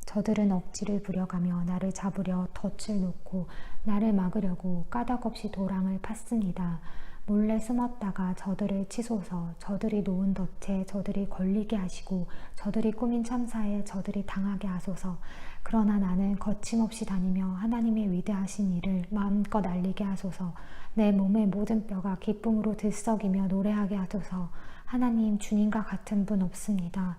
저들은 억지를 부려가며 나를 잡으려 덫을 놓고 나를 막으려고 까닭없이 도랑을 팠습니다. 몰래 숨었다가 저들을 치소서. 저들이 놓은 덫에 저들이 걸리게 하시고 저들이 꾸민 참사에 저들이 당하게 하소서. 그러나 나는 거침없이 다니며 하나님의 위대하신 일을 마음껏 알리게 하소서. 내 몸의 모든 뼈가 기쁨으로 들썩이며 노래하게 하소서. 하나님, 주님과 같은 분 없습니다.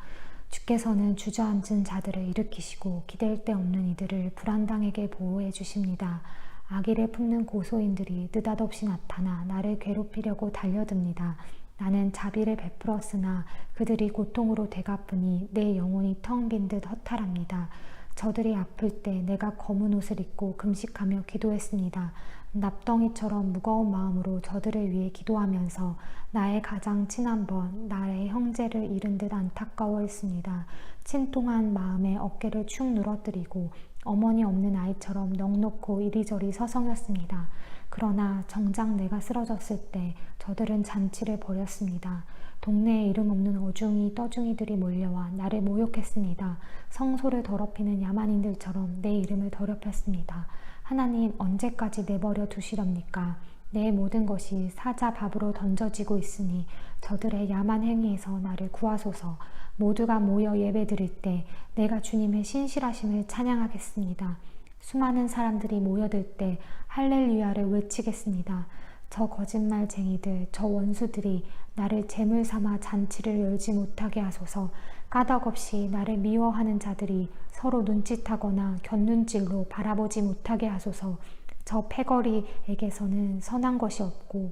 주께서는 주저앉은 자들을 일으키시고 기댈 데 없는 이들을 불안당에게 보호해 주십니다. 악의를 품는 고소인들이 느닷없이 나타나 나를 괴롭히려고 달려듭니다. 나는 자비를 베풀었으나 그들이 고통으로 되갚으니 내 영혼이 텅 빈 듯 허탈합니다. 저들이 아플 때 내가 검은 옷을 입고 금식하며 기도했습니다. 납덩이처럼 무거운 마음으로 저들을 위해 기도하면서 나의 가장 친한 번, 나의 형제를 잃은 듯 안타까워했습니다. 친통한 마음에 어깨를 축 늘어뜨리고 어머니 없는 아이처럼 넋놓고 이리저리 서성였습니다. 그러나 정작 내가 쓰러졌을 때 저들은 잔치를 벌였습니다. 동네에 이름 없는 어중이 떠중이들이 몰려와 나를 모욕했습니다. 성소를 더럽히는 야만인들처럼 내 이름을 더럽혔습니다. 하나님, 언제까지 내버려 두시렵니까? 내 모든 것이 사자 밥으로 던져지고 있으니 저들의 야만 행위에서 나를 구하소서. 모두가 모여 예배드릴 때 내가 주님의 신실하심을 찬양하겠습니다. 수많은 사람들이 모여들 때 할렐루야를 외치겠습니다. 저 거짓말쟁이들, 저 원수들이 나를 제물 삼아 잔치를 열지 못하게 하소서. 까닭없이 나를 미워하는 자들이 서로 눈짓하거나 곁눈질로 바라보지 못하게 하소서. 저 패거리에게서는 선한 것이 없고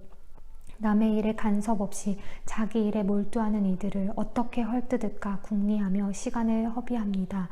남의 일에 간섭 없이 자기 일에 몰두하는 이들을 어떻게 헐뜯을까 궁리하며 시간을 허비합니다.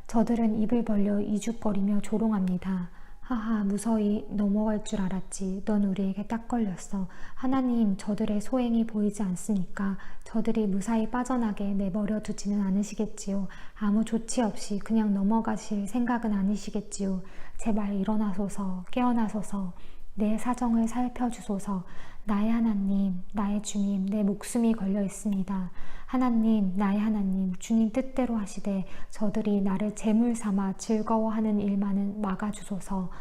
저들은 입을 벌려 이죽거리며 조롱합니다. 하하, 무서이 넘어갈 줄 알았지. 넌 우리에게 딱 걸렸어. 하나님, 저들의 소행이 보이지 않습니까? 저들이 무사히 빠져나게 내버려 두지는 않으시겠지요. 아무 조치 없이 그냥 넘어가실 생각은 아니시겠지요. 제발 일어나소서, 깨어나소서, 내 사정을 살펴주소서. 나의 하나님, 나의 주님, 내 목숨이 걸려 있습니다. 하나님, 나의 하나님, 주님 뜻대로 하시되 저들이 나를 제물 삼아 즐거워하는 일만은 막아주소서.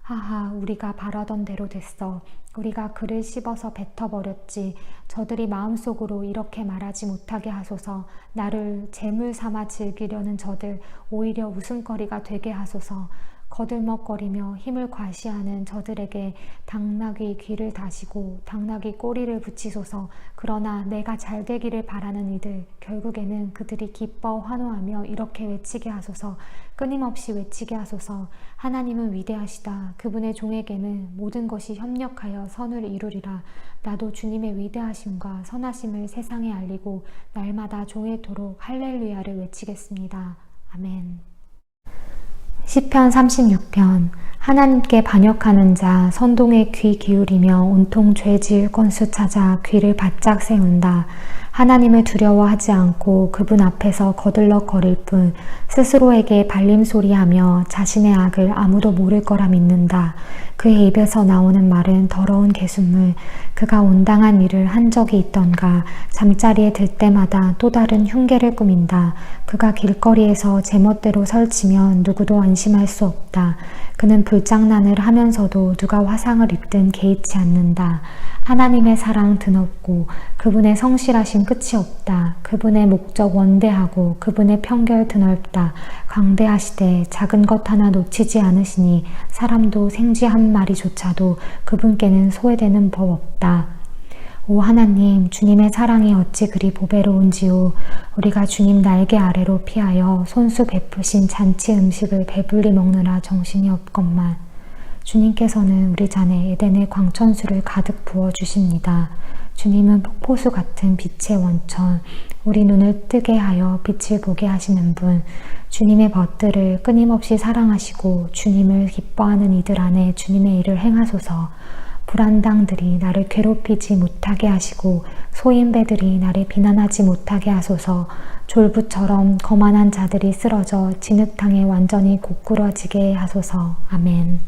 하하, 우리가 바라던 대로 됐어. 우리가 그를 씹어서 뱉어버렸지. 저들이 마음속으로 이렇게 말하지 못하게 하소서. 나를 제물 삼아 즐기려는 저들 오히려 웃음거리가 되게 하소서. 거들먹거리며 힘을 과시하는 저들에게 당나귀 귀를 다시고 당나귀 꼬리를 붙이소서. 그러나 내가 잘 되기를 바라는 이들, 결국에는 그들이 기뻐 환호하며 이렇게 외치게 하소서. 끊임없이 외치게 하소서. 하나님은 위대하시다. 그분의 종에게는 모든 것이 협력하여 선을 이루리라. 나도 주님의 위대하심과 선하심을 세상에 알리고 날마다 종일토록 할렐루야를 외치겠습니다. 아멘. 시편 36편. 하나님께 반역하는 자 선동에 귀 기울이며 온통 죄 지을 건수 찾아 귀를 바짝 세운다. 하나님을 두려워하지 않고 그분 앞에서 거들럭거릴 뿐 스스로에게 발림소리하며 자신의 악을 아무도 모를 거라 믿는다. 그의 입에서 나오는 말은 더러운 개순물. 그가 온당한 일을 한 적이 있던가. 잠자리에 들 때마다 또 다른 흉계를 꾸민다. 그가 길거리에서 제멋대로 설치면 누구도 안심할 수 없다. 그는 불장난을 하면서도 누가 화상을 입든 개의치 않는다. 하나님의 사랑 드높고 그분의 성실하심 끝이 없다. 그분의 목적 원대하고 그분의 편결 드넓다. 광대하시되 작은 것 하나 놓치지 않으시니 사람도 생쥐 한 마리조차도 그분께는 소외되는 법 없다. 오 하나님, 주님의 사랑이 어찌 그리 보배로운지요. 우리가 주님 날개 아래로 피하여 손수 베푸신 잔치 음식을 배불리 먹느라 정신이 없건만 주님께서는 우리 잔에 에덴의 광천수를 가득 부어주십니다. 주님은 폭포수 같은 빛의 원천, 우리 눈을 뜨게 하여 빛을 보게 하시는 분, 주님의 벗들을 끊임없이 사랑하시고 주님을 기뻐하는 이들 안에 주님의 일을 행하소서. 불안당들이 나를 괴롭히지 못하게 하시고 소인배들이 나를 비난하지 못하게 하소서. 졸부처럼 거만한 자들이 쓰러져 진흙탕에 완전히 고꾸러지게 하소서. 아멘.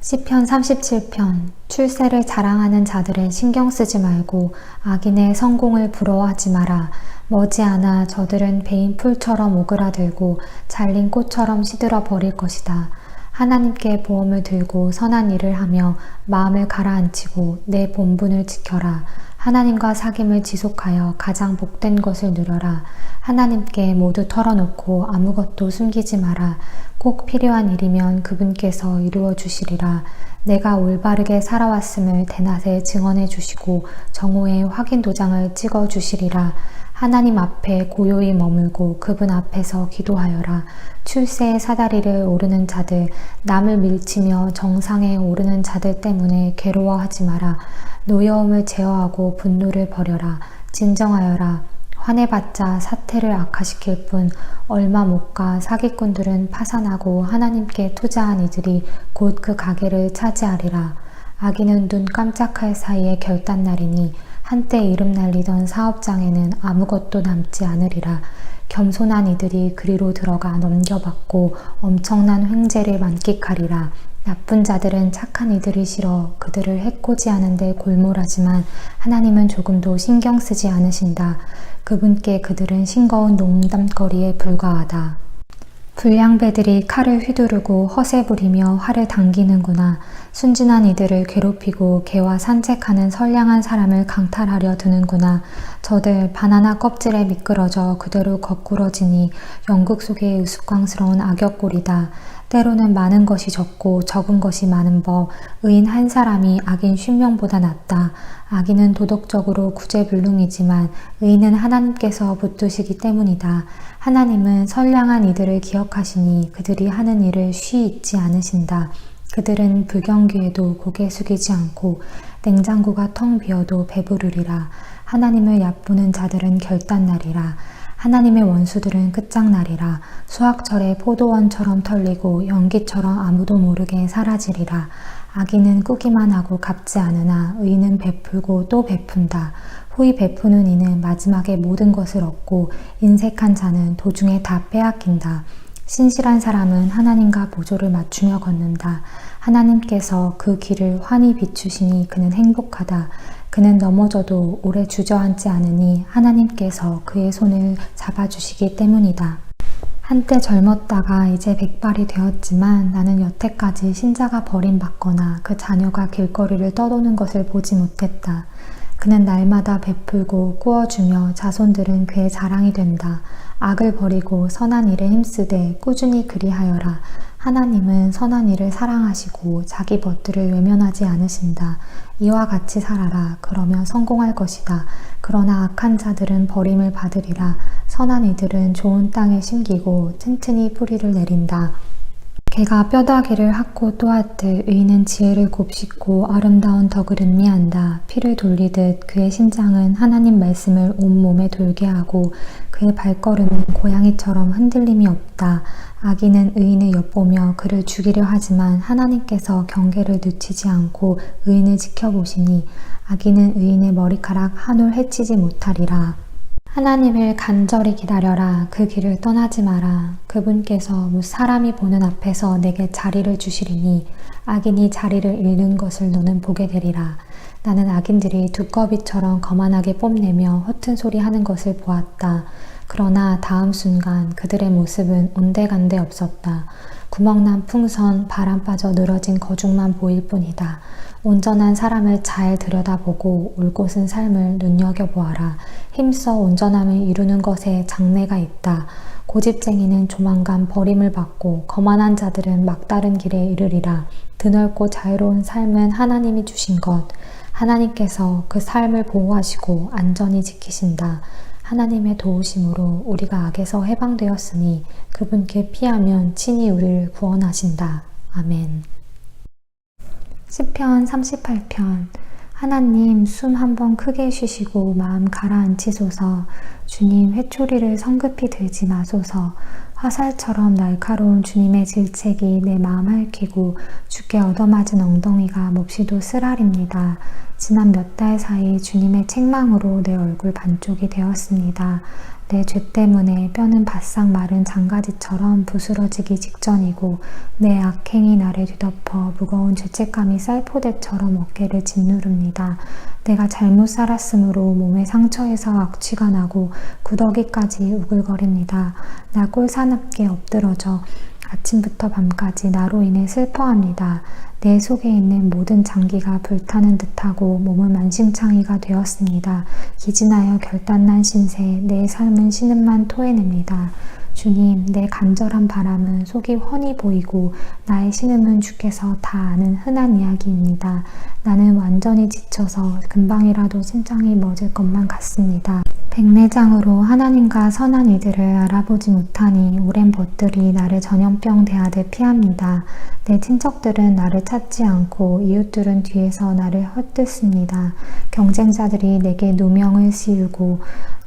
시편 37편. 출세를 자랑하는 자들의 신경 쓰지 말고 악인의 성공을 부러워하지 마라. 머지않아 저들은 베인 풀처럼 오그라들고 잘린 꽃처럼 시들어 버릴 것이다. 하나님께 보험을 들고 선한 일을 하며 마음을 가라앉히고 내 본분을 지켜라. 하나님과 사귐을 지속하여 가장 복된 것을 누려라. 하나님께 모두 털어놓고 아무것도 숨기지 마라. 꼭 필요한 일이면 그분께서 이루어 주시리라. 내가 올바르게 살아왔음을 대낮에 증언해 주시고 정오에 확인 도장을 찍어 주시리라. 하나님 앞에 고요히 머물고 그분 앞에서 기도하여라. 출세의 사다리를 오르는 자들, 남을 밀치며 정상에 오르는 자들 때문에 괴로워하지 마라. 노여움을 제어하고 분노를 버려라. 진정하여라. 화내봤자 사태를 악화시킬 뿐 얼마 못 가 사기꾼들은 파산하고 하나님께 투자한 이들이 곧 그 가게를 차지하리라. 악인은 눈 깜짝할 사이에 결단날이니 한때 이름 날리던 사업장에는 아무것도 남지 않으리라. 겸손한 이들이 그리로 들어가 넘겨받고 엄청난 횡재를 만끽하리라. 나쁜 자들은 착한 이들이 싫어 그들을 해코지하는 데 골몰하지만 하나님은 조금도 신경 쓰지 않으신다. 그분께 그들은 싱거운 농담거리에 불과하다. 불량배들이 칼을 휘두르고 허세 부리며 활을 당기는구나. 순진한 이들을 괴롭히고 개와 산책하는 선량한 사람을 강탈하려 드는구나. 저들 바나나 껍질에 미끄러져 그대로 거꾸러지니 연극 속의 우스꽝스러운 악역꼴이다. 때로는 많은 것이 적고 적은 것이 많은 법, 의인 한 사람이 악인 50명보다 낫다. 악인은 도덕적으로 구제불능이지만 의인은 하나님께서 붙드시기 때문이다. 하나님은 선량한 이들을 기억하시니 그들이 하는 일을 쉬 잊지 않으신다. 그들은 불경기에도 고개 숙이지 않고 냉장고가 텅 비어도 배부르리라. 하나님을 얕보는 자들은 결단나리라. 하나님의 원수들은 끝장나리라. 수확철에 포도원처럼 털리고 연기처럼 아무도 모르게 사라지리라. 악인은 꾸기만 하고 갚지 않으나 의인은 베풀고 또 베푼다. 후히 베푸는 이는 마지막에 모든 것을 얻고 인색한 자는 도중에 다 빼앗긴다. 신실한 사람은 하나님과 보조를 맞추며 걷는다. 하나님께서 그 길을 환히 비추시니 그는 행복하다. 그는 넘어져도 오래 주저앉지 않으니 하나님께서 그의 손을 잡아주시기 때문이다. 한때 젊었다가 이제 백발이 되었지만 나는 여태까지 신자가 버림받거나 그 자녀가 길거리를 떠도는 것을 보지 못했다. 그는 날마다 베풀고 꾸어주며 자손들은 그의 자랑이 된다. 악을 버리고 선한 일에 힘쓰되 꾸준히 그리하여라. 하나님은 선한 일을 사랑하시고 자기 벗들을 외면하지 않으신다. 이와 같이 살아라. 그러면 성공할 것이다. 그러나 악한 자들은 버림을 받으리라. 선한 이들은 좋은 땅에 심기고 튼튼히 뿌리를 내린다. 개가 뼈다귀를 핥고 또 핥듯 의인은 지혜를 곱씹고 아름다운 덕을 음미한다. 피를 돌리듯 그의 심장은 하나님 말씀을 온몸에 돌게 하고 그의 발걸음은 고양이처럼 흔들림이 없다. 악인은 의인을 엿보며 그를 죽이려 하지만 하나님께서 경계를 늦추지 않고 의인을 지켜보시니 악인은 의인의 머리카락 한 올 해치지 못하리라. 하나님을 간절히 기다려라. 그 길을 떠나지 마라. 그분께서 사람이 보는 앞에서 내게 자리를 주시리니 악인이 자리를 잃는 것을 너는 보게 되리라. 나는 악인들이 두꺼비처럼 거만하게 뽐내며 허튼 소리 하는 것을 보았다. 그러나 다음 순간 그들의 모습은 온데간데 없었다. 구멍난 풍선, 바람 빠져 늘어진 거죽만 보일 뿐이다. 온전한 사람을 잘 들여다보고 올곧은 삶을 눈여겨보아라. 힘써 온전함을 이루는 것에 장래가 있다. 고집쟁이는 조만간 버림을 받고 거만한 자들은 막다른 길에 이르리라. 드넓고 자유로운 삶은 하나님이 주신 것. 하나님께서 그 삶을 보호하시고 안전히 지키신다. 하나님의 도우심으로 우리가 악에서 해방되었으니 그분께 피하면 친히 우리를 구원하신다. 아멘. 시편 38편. 하나님, 숨 한번 크게 쉬시고 마음 가라앉히소서. 주님, 회초리를 성급히 들지 마소서. 화살처럼 날카로운 주님의 질책이 내 마음 핥히고 주께 얻어맞은 엉덩이가 몹시도 쓰라립니다. 지난 몇 달 사이 주님의 책망으로 내 얼굴 반쪽이 되었습니다. 내 죄 때문에 뼈는 바싹 마른 장가지처럼 부스러지기 직전이고 내 악행이 나를 뒤덮어 무거운 죄책감이 쌀포대처럼 어깨를 짓누릅니다. 내가 잘못 살았으므로 몸의 상처에서 악취가 나고 구더기까지 우글거립니다. 나 꼴사납게 엎드러져 아침부터 밤까지 나로 인해 슬퍼합니다. 내 속에 있는 모든 장기가 불타는 듯하고 몸은 만신창이가 되었습니다. 기진하여 결단난 신세, 내 삶은 신음만 토해냅니다. 주님, 내 간절한 바람은 속이 훤히 보이고 나의 신음은 주께서 다 아는 흔한 이야기입니다. 나는 완전히 지쳐서 금방이라도 심장이 멎을 것만 같습니다. 백내장으로 하나님과 선한 이들을 알아보지 못하니 오랜 벗들이 나를 전염병 대하듯 피합니다. 내 친척들은 나를 찾지 않고 이웃들은 뒤에서 나를 헛듣습니다. 경쟁자들이 내게 누명을 씌우고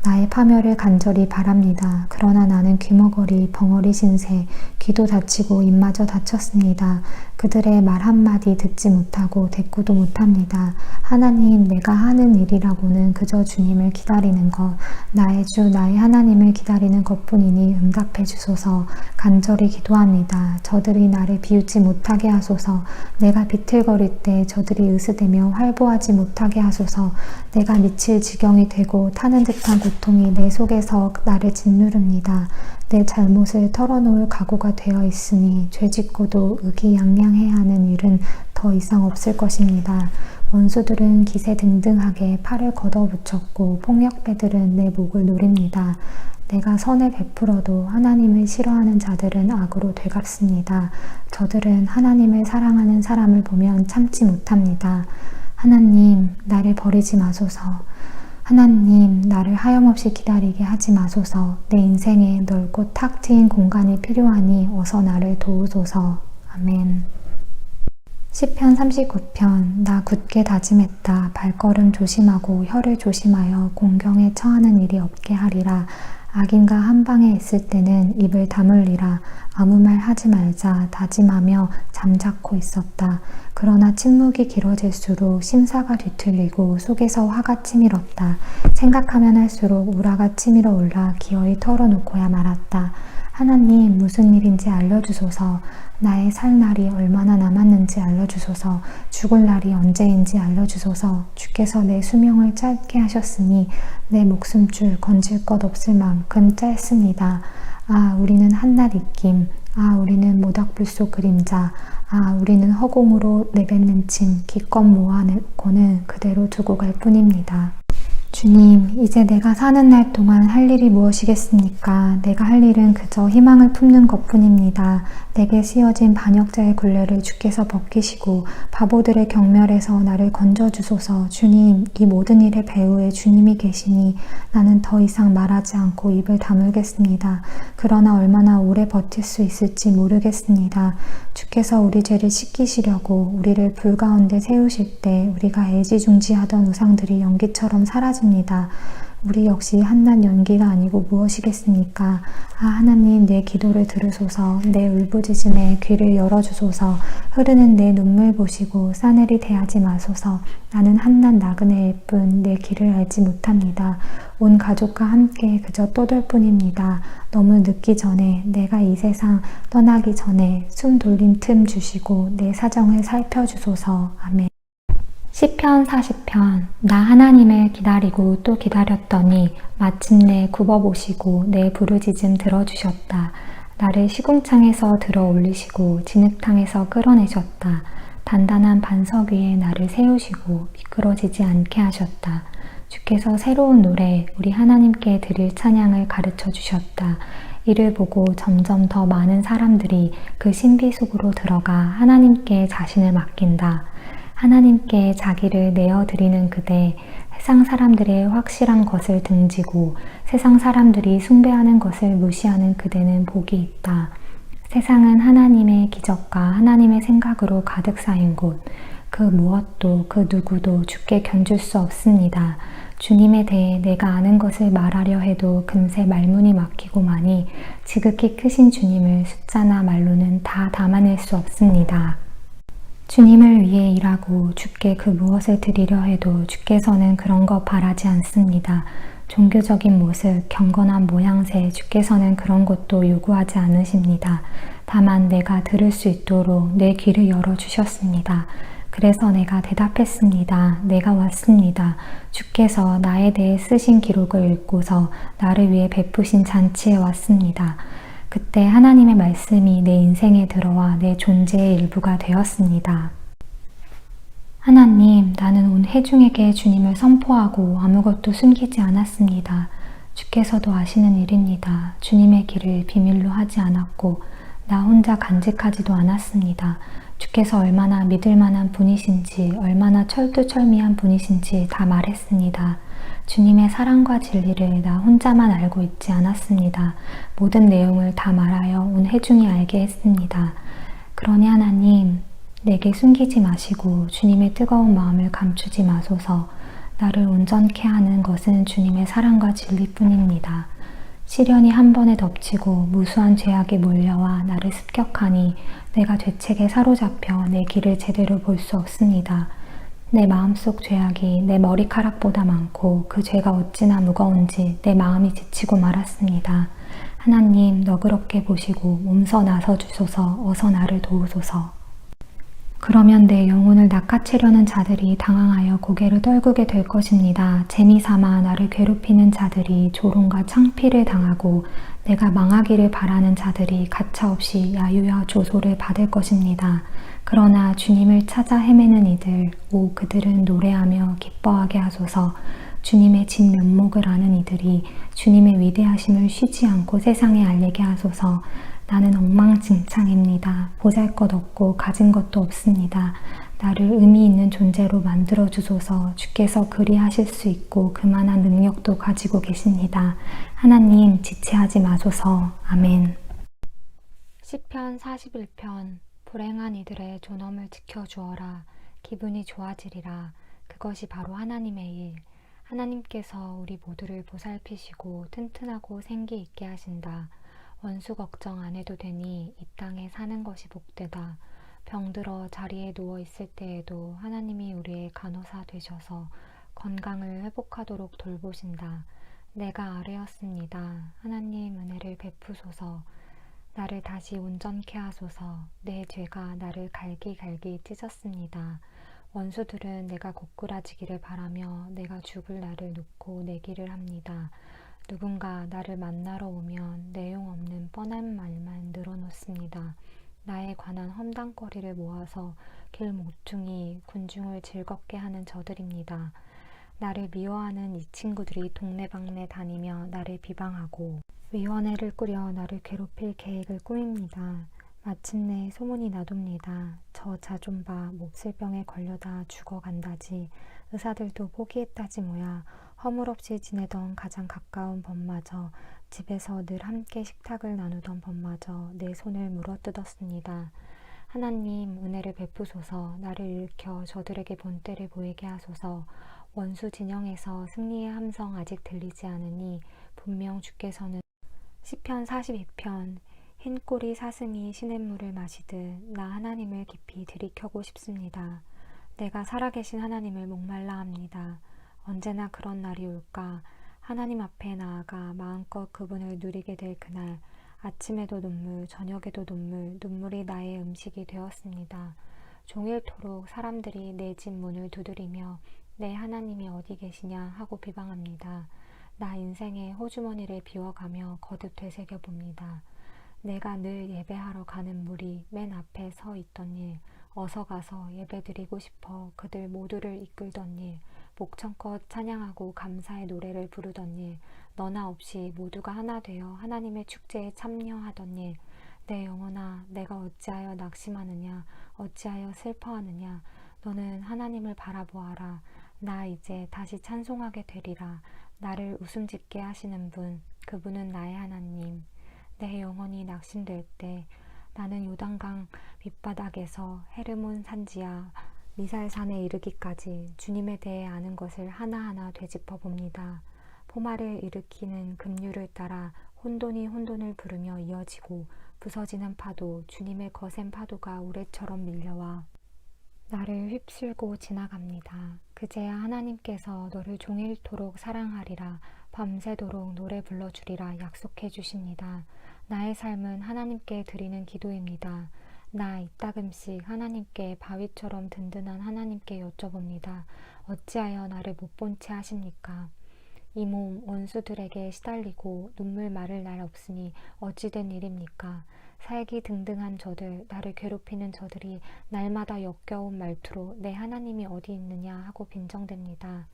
나의 파멸을 간절히 바랍니다. 그러나 나는 귀머거리, 벙어리 신세, 귀도 다치고 입마저 다쳤습니다. 그들의 말 한마디 듣지 못하고 대꾸도 못합니다. 하나님, 내가 하는 일이라고는 그저 주님을 기다리는 것, 나의 주, 나의 하나님을 기다리는 것뿐이니 응답해 주소서. 간절히 기도합니다. 저들이 나를 비웃지 못하게 하소서. 내가 비틀거릴 때 저들이 으스대며 활보하지 못하게 하소서. 내가 미칠 지경이 되고 타는 듯한 고통이 내 속에서 나를 짓누릅니다. 내 잘못을 털어놓을 각오가 되어 있으니 죄짓고도 의기양양해야 하는 일은 더 이상 없을 것입니다. 원수들은 기세등등하게 팔을 걷어붙였고 폭력배들은 내 목을 노립니다. 내가 선을 베풀어도 하나님을 싫어하는 자들은 악으로 되갚습니다. 저들은 하나님을 사랑하는 사람을 보면 참지 못합니다. 하나님, 나를 버리지 마소서. 하나님, 나를 하염없이 기다리게 하지 마소서. 내 인생에 넓고 탁 트인 공간이 필요하니 어서 나를 도우소서. 아멘. 시편 39편. 나 굳게 다짐했다. 발걸음 조심하고 혀를 조심하여 공경에 처하는 일이 없게 하리라. 악인과 한 방에 있을 때는 입을 다물리라. 아무 말 하지 말자 다짐하며 잠자코 있었다. 그러나 침묵이 길어질수록 심사가 뒤틀리고 속에서 화가 치밀었다. 생각하면 할수록 우라가 치밀어 올라 기어이 털어놓고야 말았다. 하나님, 무슨 일인지 알려주소서. 나의 살 날이 얼마나 남았는지 알려주소서. 죽을 날이 언제인지 알려주소서. 주께서 내 수명을 짧게 하셨으니 내 목숨줄 건질 것 없을 만큼 짧습니다. 아, 우리는 한낱 입김. 아, 우리는 모닥불 속 그림자. 아, 우리는 허공으로 내뱉는 침 기껏 모아내고는 그대로 두고 갈 뿐입니다. 주님, 이제 내가 사는 날 동안 할 일이 무엇이겠습니까? 내가 할 일은 그저 희망을 품는 것뿐입니다. 내게 씌어진 반역자의 굴레를 주께서 벗기시고 바보들의 경멸에서 나를 건져주소서. 주님, 이 모든 일의 배후에 주님이 계시니 나는 더 이상 말하지 않고 입을 다물겠습니다. 그러나 얼마나 오래 버틸 수 있을지 모르겠습니다. 주께서 우리 죄를 씻기시려고 우리를 불 가운데 세우실 때 우리가 애지중지하던 우상들이 연기처럼 사라집니다. 우리 역시 한낱 연기가 아니고 무엇이겠습니까? 아, 하나님, 내 기도를 들으소서. 내 울부짖음에 귀를 열어주소서. 흐르는 내 눈물 보시고 싸늘히 대하지 마소서. 나는 한낱 나그네일 뿐 내 길을 알지 못합니다. 온 가족과 함께 그저 떠돌 뿐입니다. 너무 늦기 전에, 내가 이 세상 떠나기 전에 숨 돌림 틈 주시고 내 사정을 살펴주소서. 아멘. 시편 40편. 나 하나님을 기다리고 또 기다렸더니 마침내 굽어보시고 내 부르짖음 들어주셨다. 나를 시궁창에서 들어 올리시고 진흙탕에서 끌어내셨다. 단단한 반석 위에 나를 세우시고 미끄러지지 않게 하셨다. 주께서 새로운 노래, 우리 하나님께 드릴 찬양을 가르쳐 주셨다. 이를 보고 점점 더 많은 사람들이 그 신비 속으로 들어가 하나님께 자신을 맡긴다. 하나님께 자기를 내어드리는 그대, 세상 사람들의 확실한 것을 등지고 세상 사람들이 숭배하는 것을 무시하는 그대는 복이 있다. 세상은 하나님의 기적과 하나님의 생각으로 가득 쌓인 곳, 그 무엇도 그 누구도 주께 견줄 수 없습니다. 주님에 대해 내가 아는 것을 말하려 해도 금세 말문이 막히고마니 지극히 크신 주님을 숫자나 말로는 다 담아낼 수 없습니다. 주님을 위해 일하고 주께 그 무엇을 드리려 해도 주께서는 그런 거 바라지 않습니다. 종교적인 모습, 경건한 모양새, 주께서는 그런 것도 요구하지 않으십니다. 다만 내가 들을 수 있도록 내 귀를 열어주셨습니다. 그래서 내가 대답했습니다. 내가 왔습니다. 주께서 나에 대해 쓰신 기록을 읽고서 나를 위해 베푸신 잔치에 왔습니다. 그때 하나님의 말씀이 내 인생에 들어와 내 존재의 일부가 되었습니다. 하나님, 나는 온 회중에게 주님을 선포하고 아무것도 숨기지 않았습니다. 주께서도 아시는 일입니다. 주님의 길을 비밀로 하지 않았고 나 혼자 간직하지도 않았습니다. 주께서 얼마나 믿을 만한 분이신지, 얼마나 철두철미한 분이신지 다 말했습니다. 주님의 사랑과 진리를 나 혼자만 알고 있지 않았습니다. 모든 내용을 다 말하여 온 회중이 알게 했습니다. 그러니 하나님, 내게 숨기지 마시고 주님의 뜨거운 마음을 감추지 마소서. 나를 온전케 하는 것은 주님의 사랑과 진리뿐입니다. 시련이 한 번에 덮치고 무수한 죄악이 몰려와 나를 습격하니 내가 죄책에 사로잡혀 내 길을 제대로 볼 수 없습니다. 내 마음속 죄악이 내 머리카락보다 많고 그 죄가 어찌나 무거운지 내 마음이 지치고 말았습니다. 하나님, 너그럽게 보시고 몸서 나서 주소서. 어서 나를 도우소서. 그러면 내 영혼을 낚아채려는 자들이 당황하여 고개를 떨구게 될 것입니다. 재미삼아 나를 괴롭히는 자들이 조롱과 창피를 당하고 내가 망하기를 바라는 자들이 가차없이 야유와 조소를 받을 것입니다. 그러나 주님을 찾아 헤매는 이들, 오 그들은 노래하며 기뻐하게 하소서. 주님의 진면목을 아는 이들이 주님의 위대하심을 쉬지 않고 세상에 알리게 하소서. 나는 엉망진창입니다. 보잘것없고 가진 것도 없습니다. 나를 의미 있는 존재로 만들어 주소서. 주께서 그리하실 수 있고 그만한 능력도 가지고 계십니다. 하나님, 지체하지 마소서. 아멘. 시편 41편. 불행한 이들의 존엄을 지켜주어라. 기분이 좋아지리라. 그것이 바로 하나님의 일. 하나님께서 우리 모두를 보살피시고 튼튼하고 생기 있게 하신다. 원수 걱정 안 해도 되니 이 땅에 사는 것이 복되다. 병들어 자리에 누워 있을 때에도 하나님이 우리의 간호사 되셔서 건강을 회복하도록 돌보신다. 내가 아뢰었습니다. 하나님 은혜를 베푸소서. 나를 다시 온전케 하소서. 내 죄가 나를 갈기갈기 찢었습니다. 원수들은 내가 고꾸라지기를 바라며 내가 죽을 날을 놓고 내기를 합니다. 누군가 나를 만나러 오면 내용 없는 뻔한 말만 늘어놓습니다. 나에 관한 험담거리를 모아서 길 모퉁이 군중을 즐겁게 하는 저들입니다. 나를 미워하는 이 친구들이 동네방네 다니며 나를 비방하고 위원회를 꾸려 나를 괴롭힐 계획을 꾸밉니다. 마침내 소문이 나돕니다. 저 자존바 몹쓸 병에 걸려다 죽어간다지. 의사들도 포기했다지 뭐야. 허물없이 지내던 가장 가까운 법마저, 집에서 늘 함께 식탁을 나누던 법마저 내 손을 물어뜯었습니다. 하나님 은혜를 베푸소서. 나를 일으켜 저들에게 본때를 보이게 하소서. 원수 진영에서 승리의 함성 아직 들리지 않으니 분명 주께서는 시편 42편 흰꼬리 사슴이 시냇물을 마시듯 나 하나님을 깊이 들이켜고 싶습니다. 내가 살아계신 하나님을 목말라 합니다. 언제나 그런 날이 올까. 하나님 앞에 나아가 마음껏 그분을 누리게 될 그날. 아침에도 눈물, 저녁에도 눈물, 눈물이 나의 음식이 되었습니다. 종일토록 사람들이 내 집 문을 두드리며 내 하나님이 어디 계시냐 하고 비방합니다. 나 인생의 호주머니를 비워가며 거듭 되새겨봅니다. 내가 늘 예배하러 가는 무리 맨 앞에 서 있던 일, 어서 가서 예배드리고 싶어 그들 모두를 이끌던 일, 목청껏 찬양하고 감사의 노래를 부르던 일, 너나 없이 모두가 하나 되어 하나님의 축제에 참여하던 일, 내 영혼아, 내가 어찌하여 낙심하느냐, 어찌하여 슬퍼하느냐, 너는 하나님을 바라보아라. 나 이제 다시 찬송하게 되리라. 나를 웃음짓게 하시는 분, 그분은 나의 하나님. 내 영혼이 낙심될 때 나는 요단강 밑바닥에서 헤르몬 산지와 미살산에 이르기까지 주님에 대해 아는 것을 하나하나 되짚어 봅니다. 포마를 일으키는 급류를 따라 혼돈이 혼돈을 부르며 이어지고 부서지는 파도, 주님의 거센 파도가 우레처럼 밀려와 나를 휩쓸고 지나갑니다. 그제야 하나님께서 너를 종일토록 사랑하리라, 밤새도록 노래 불러주리라 약속해 주십니다. 나의 삶은 하나님께 드리는 기도입니다. 나 이따금씩 하나님께 바위처럼 든든한 하나님께 여쭤봅니다. 어찌하여 나를 못 본 채 하십니까? 이 몸 원수들에게 시달리고 눈물 마를 날 없으니 어찌된 일입니까? 살기 등등한 저들, 나를 괴롭히는 저들이 날마다 역겨운 말투로 내 하나님이 어디 있느냐 하고 빈정댑니다.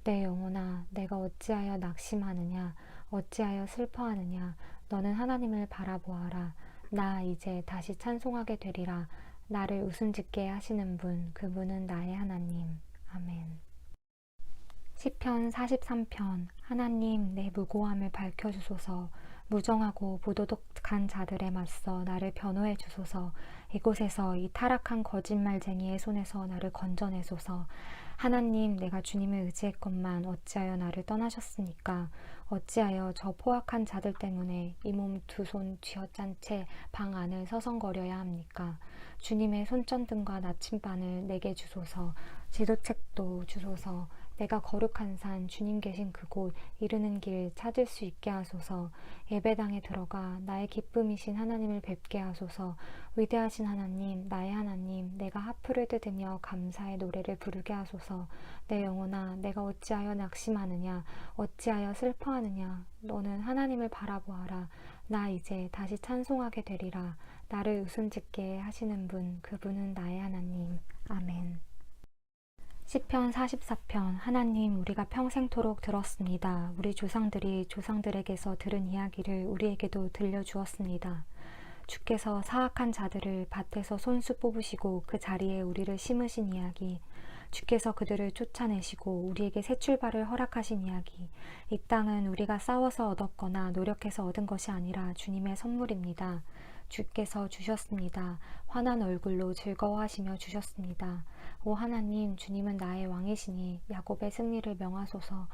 내 영혼아, 내가 어찌하여 낙심하느냐, 어찌하여 슬퍼하느냐, 너는 하나님을 바라보아라. 나 이제 다시 찬송하게 되리라. 나를 웃음짓게 하시는 분, 그분은 나의 하나님. 아멘. 시편 43편. 하나님, 내 무고함을 밝혀주소서. 무정하고 부도덕한 자들에 맞서 나를 변호해 주소서. 이곳에서 이 타락한 거짓말쟁이의 손에서 나를 건져내소서. 하나님, 내가 주님을 의지했건만 어찌하여 나를 떠나셨습니까? 어찌하여 저 포악한 자들 때문에 이 몸 두 손 쥐어짠 채 방 안을 서성거려야 합니까? 주님의 손전등과 나침반을 내게 주소서. 지도책도 주소서. 내가 거룩한 산, 주님 계신 그곳, 이르는 길 찾을 수 있게 하소서. 예배당에 들어가 나의 기쁨이신 하나님을 뵙게 하소서. 위대하신 하나님, 나의 하나님, 내가 하프를 뜯으며 감사의 노래를 부르게 하소서. 내 영혼아, 내가 어찌하여 낙심하느냐, 어찌하여 슬퍼하느냐, 너는 하나님을 바라보아라. 나 이제 다시 찬송하게 되리라. 나를 웃음짓게 하시는 분, 그분은 나의 하나님. 아멘. 시편 44편. 하나님, 우리가 평생토록 들었습니다. 우리 조상들이 조상들에게서 들은 이야기를 우리에게도 들려주었습니다. 주께서 사악한 자들을 밭에서 손수 뽑으시고 그 자리에 우리를 심으신 이야기, 주께서 그들을 쫓아내시고 우리에게 새 출발을 허락하신 이야기. 이 땅은 우리가 싸워서 얻었거나 노력해서 얻은 것이 아니라 주님의 선물입니다. 주께서 주셨습니다. 환한 얼굴로 즐거워하시며 주셨습니다. 오 하나님, 주님은 나의 왕이시니 야곱의 승리를 명하소서.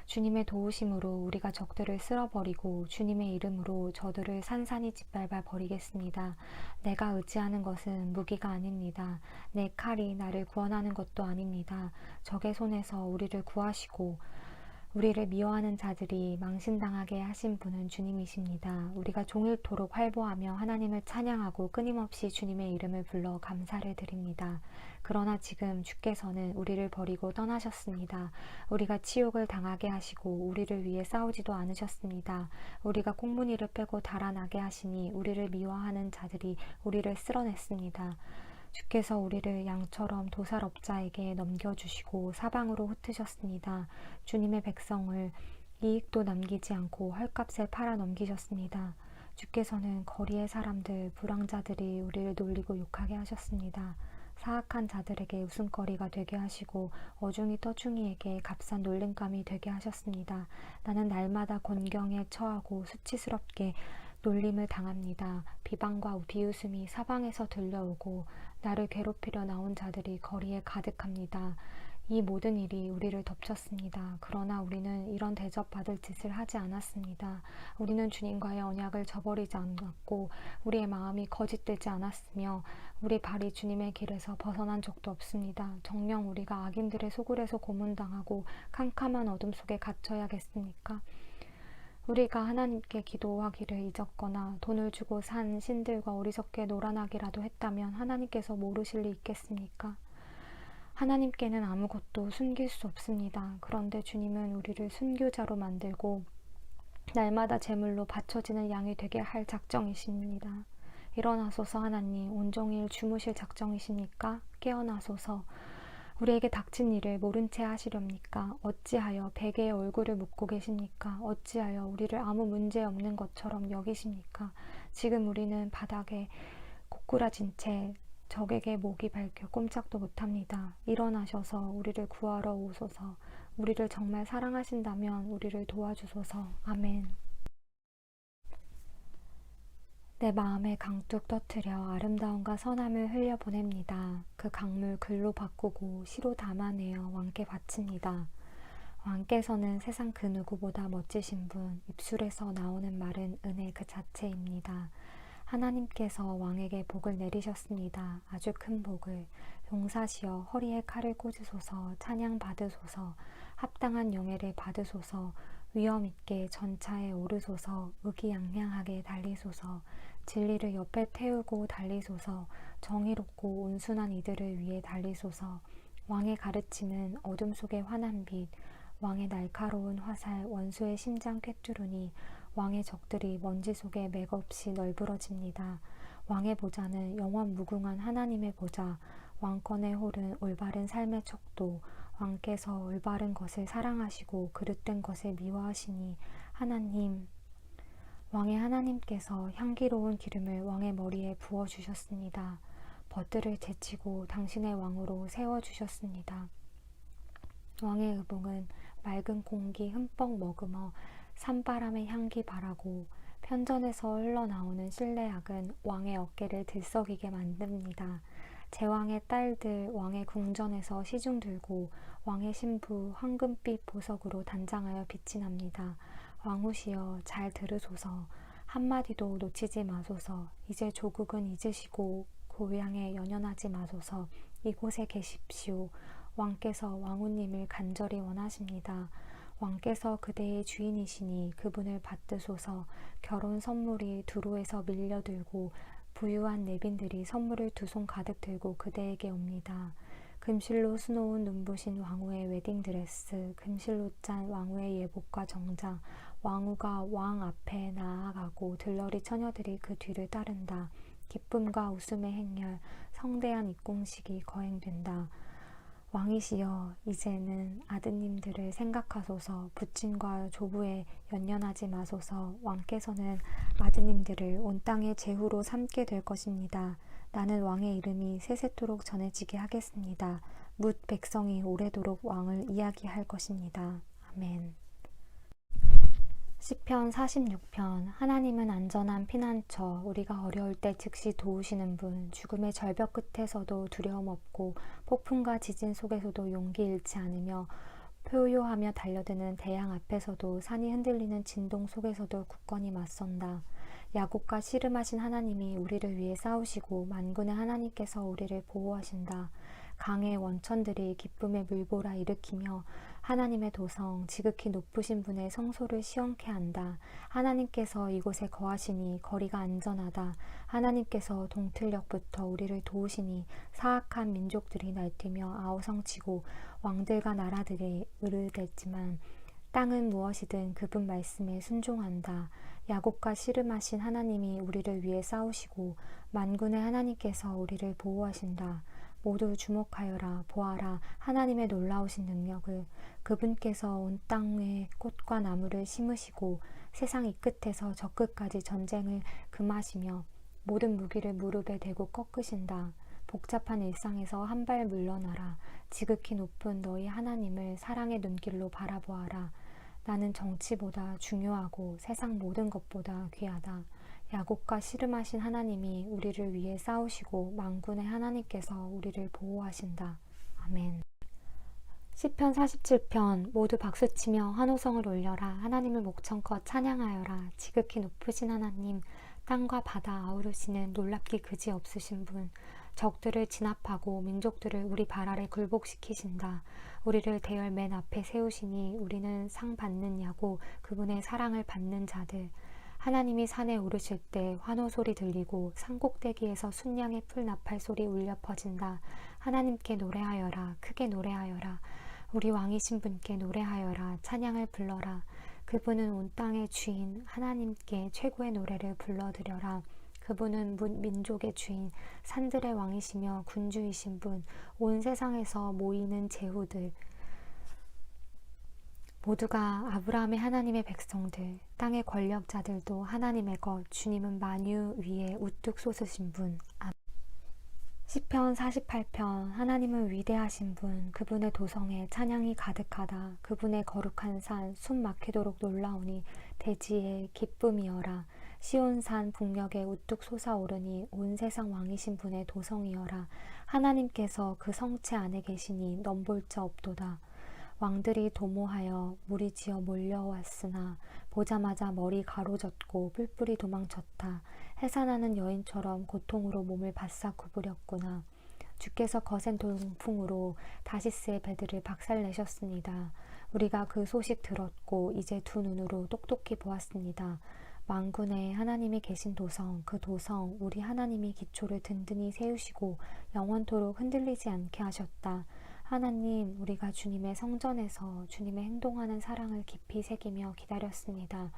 주님의 도우심으로 우리가 적들을 쓸어버리고 주님의 이름으로 저들을 산산이 짓밟아 버리겠습니다. 내가 의지하는 것은 무기가 아닙니다. 내 칼이 나를 구원하는 것도 아닙니다. 적의 손에서 우리를 구하시고 우리를 미워하는 자들이 망신당하게 하신 분은 주님이십니다. 우리가 종일토록 활보하며 하나님을 찬양하고 끊임없이 주님의 이름을 불러 감사를 드립니다. 그러나 지금 주께서는 우리를 버리고 떠나셨습니다. 우리가 치욕을 당하게 하시고 우리를 위해 싸우지도 않으셨습니다. 우리가 꽁무니를 빼고 달아나게 하시니 우리를 미워하는 자들이 우리를 쓸어냈습니다. 주께서 우리를 양처럼 도살업자에게 넘겨주시고 사방으로 흩으셨습니다. 주님의 백성을 이익도 남기지 않고 헐값에 팔아 넘기셨습니다. 주께서는 거리의 사람들, 불황자들이 우리를 놀리고 욕하게 하셨습니다. 사악한 자들에게 웃음거리가 되게 하시고 어중이 떠중이에게 값싼 놀림감이 되게 하셨습니다. 나는 날마다 곤경에 처하고 수치스럽게 놀림을 당합니다. 비방과 비웃음이 사방에서 들려오고 나를 괴롭히려 나온 자들이 거리에 가득합니다. 이 모든 일이 우리를 덮쳤습니다. 그러나 우리는 이런 대접받을 짓을 하지 않았습니다. 우리는 주님과의 언약을 저버리지 않았고 우리의 마음이 거짓되지 않았으며 우리 발이 주님의 길에서 벗어난 적도 없습니다. 정녕 우리가 악인들의 소굴에서 고문당하고 캄캄한 어둠 속에 갇혀야겠습니까? 우리가 하나님께 기도하기를 잊었거나 돈을 주고 산 신들과 어리석게 놀아나기라도 했다면 하나님께서 모르실 리 있겠습니까? 하나님께는 아무것도 숨길 수 없습니다. 그런데 주님은 우리를 순교자로 만들고 날마다 제물로 바쳐지는 양이 되게 할 작정이십니다. 일어나소서 하나님, 온종일 주무실 작정이십니까? 깨어나소서. 우리에게 닥친 일을 모른 채 하시렵니까? 어찌하여 베개에 얼굴을 묻고 계십니까? 어찌하여 우리를 아무 문제 없는 것처럼 여기십니까? 지금 우리는 바닥에 고꾸라진 채 적에게 목이 밝혀 꼼짝도 못합니다. 일어나셔서 우리를 구하러 오소서. 우리를 정말 사랑하신다면 우리를 도와주소서. 아멘. 내 마음에 강둑 터뜨려 아름다움과 선함을 흘려보냅니다. 그 강물 글로 바꾸고 시로 담아내어 왕께 바칩니다. 왕께서는 세상 그 누구보다 멋지신 분, 입술에서 나오는 말은 은혜 그 자체입니다. 하나님께서 왕에게 복을 내리셨습니다. 아주 큰 복을. 용사시여 허리에 칼을 꽂으소서. 찬양 받으소서. 합당한 영예를 받으소서. 위엄 있게 전차에 오르소서. 의기양양하게 달리소서. 진리를 옆에 태우고 달리소서. 정의롭고 온순한 이들을 위해 달리소서. 왕의 가르침은 어둠 속의 환한 빛, 왕의 날카로운 화살 원수의 심장 꿰뚫으니 왕의 적들이 먼지 속에 맥없이 널브러집니다. 왕의 보좌는 영원 무궁한 하나님의 보좌, 왕권의 홀은 올바른 삶의 척도, 왕께서 올바른 것을 사랑하시고 그릇된 것을 미워하시니 하나님, 왕의 하나님께서 향기로운 기름을 왕의 머리에 부어주셨습니다. 벗들을 제치고 당신의 왕으로 세워주셨습니다. 왕의 의복은 맑은 공기 흠뻑 머금어 산바람의 향기 바라고 편전에서 흘러나오는 실내악은 왕의 어깨를 들썩이게 만듭니다. 제왕의 딸들 왕의 궁전에서 시중 들고 왕의 신부 황금빛 보석으로 단장하여 빛이 납니다. 왕후시여 잘 들으소서. 한마디도 놓치지 마소서. 이제 조국은 잊으시고 고향에 연연하지 마소서. 이곳에 계십시오. 왕께서 왕후님을 간절히 원하십니다. 왕께서 그대의 주인이시니 그분을 받드소서. 결혼 선물이 두루에서 밀려들고 부유한 내빈들이 선물을 두 손 가득 들고 그대에게 옵니다. 금실로 수놓은 눈부신 왕후의 웨딩드레스, 금실로 짠 왕후의 예복과 정장, 왕후가 왕 앞에 나아가고 들러리 처녀들이 그 뒤를 따른다. 기쁨과 웃음의 행렬, 성대한 입공식이 거행된다. 왕이시여 이제는 아드님들을 생각하소서. 부친과 조부에 연연하지 마소서. 왕께서는 아드님들을 온 땅의 제후로 삼게 될 것입니다. 나는 왕의 이름이 세세토록 전해지게 하겠습니다. 뭇 백성이 오래도록 왕을 이야기할 것입니다. 아멘. 시편 46편. 하나님은 안전한 피난처, 우리가 어려울 때 즉시 도우시는 분, 죽음의 절벽 끝에서도 두려움 없고 폭풍과 지진 속에서도 용기 잃지 않으며 포효하며 달려드는 대양 앞에서도 산이 흔들리는 진동 속에서도 굳건히 맞선다. 야곱과 씨름하신 하나님이 우리를 위해 싸우시고 만군의 하나님께서 우리를 보호하신다. 강의 원천들이 기쁨의 물보라 일으키며 하나님의 도성 지극히 높으신 분의 성소를 시원케 한다. 하나님께서 이곳에 거하시니 거리가 안전하다. 하나님께서 동틀녘부터 우리를 도우시니 사악한 민족들이 날뛰며 아우성치고 왕들과 나라들이 으르댔지만 땅은 무엇이든 그분 말씀에 순종한다. 야곱과 씨름하신 하나님이 우리를 위해 싸우시고 만군의 하나님께서 우리를 보호하신다. 모두 주목하여라. 보아라. 하나님의 놀라우신 능력을. 그분께서 온 땅에 꽃과 나무를 심으시고 세상 이 끝에서 저 끝까지 전쟁을 금하시며 모든 무기를 무릎에 대고 꺾으신다. 복잡한 일상에서 한 발 물러나라. 지극히 높은 너희 하나님을 사랑의 눈길로 바라보아라. 나는 정치보다 중요하고 세상 모든 것보다 귀하다. 야곱과 씨름하신 하나님이 우리를 위해 싸우시고 만군의 하나님께서 우리를 보호하신다. 아멘. 시편 47편. 모두 박수치며 환호성을 올려라. 하나님을 목청껏 찬양하여라. 지극히 높으신 하나님, 땅과 바다 아우르시는 놀랍기 그지없으신 분, 적들을 진압하고 민족들을 우리 발 아래 굴복시키신다. 우리를 대열 맨 앞에 세우시니 우리는 상 받는 야고 그분의 사랑을 받는 자들. 하나님이 산에 오르실 때 환호 소리 들리고 산꼭대기에서 순양의 풀 나팔 소리 울려 퍼진다. 하나님께 노래하여라. 크게 노래하여라. 우리 왕이신 분께 노래하여라. 찬양을 불러라. 그분은 온 땅의 주인, 하나님께 최고의 노래를 불러드려라. 그분은 민족의 주인, 산들의 왕이시며 군주이신 분, 온 세상에서 모이는 제후들 모두가 아브라함의 하나님의 백성들, 땅의 권력자들도 하나님의 것, 주님은 만유 위에 우뚝 솟으신 분. 시편 48편. 하나님은 위대하신 분, 그분의 도성에 찬양이 가득하다. 그분의 거룩한 산, 숨 막히도록 놀라우니 대지에 기쁨이여라. 시온산 북녘에 우뚝 솟아오르니 온 세상 왕이신 분의 도성이여라. 하나님께서 그 성체 안에 계시니 넘볼 자 없도다. 왕들이 도모하여 무리지어 몰려왔으나 보자마자 머리 가로젓고 뿔뿔이 도망쳤다. 해산하는 여인처럼 고통으로 몸을 바싹 구부렸구나. 주께서 거센 동풍으로 다시스의 배들을 박살내셨습니다. 우리가 그 소식 들었고 이제 두 눈으로 똑똑히 보았습니다. 만군의 하나님이 계신 도성, 그 도성, 우리 하나님이 기초를 든든히 세우시고 영원토록 흔들리지 않게 하셨다. 하나님, 우리가 주님의 성전에서 주님의 행동하는 사랑을 깊이 새기며 기다렸습니다.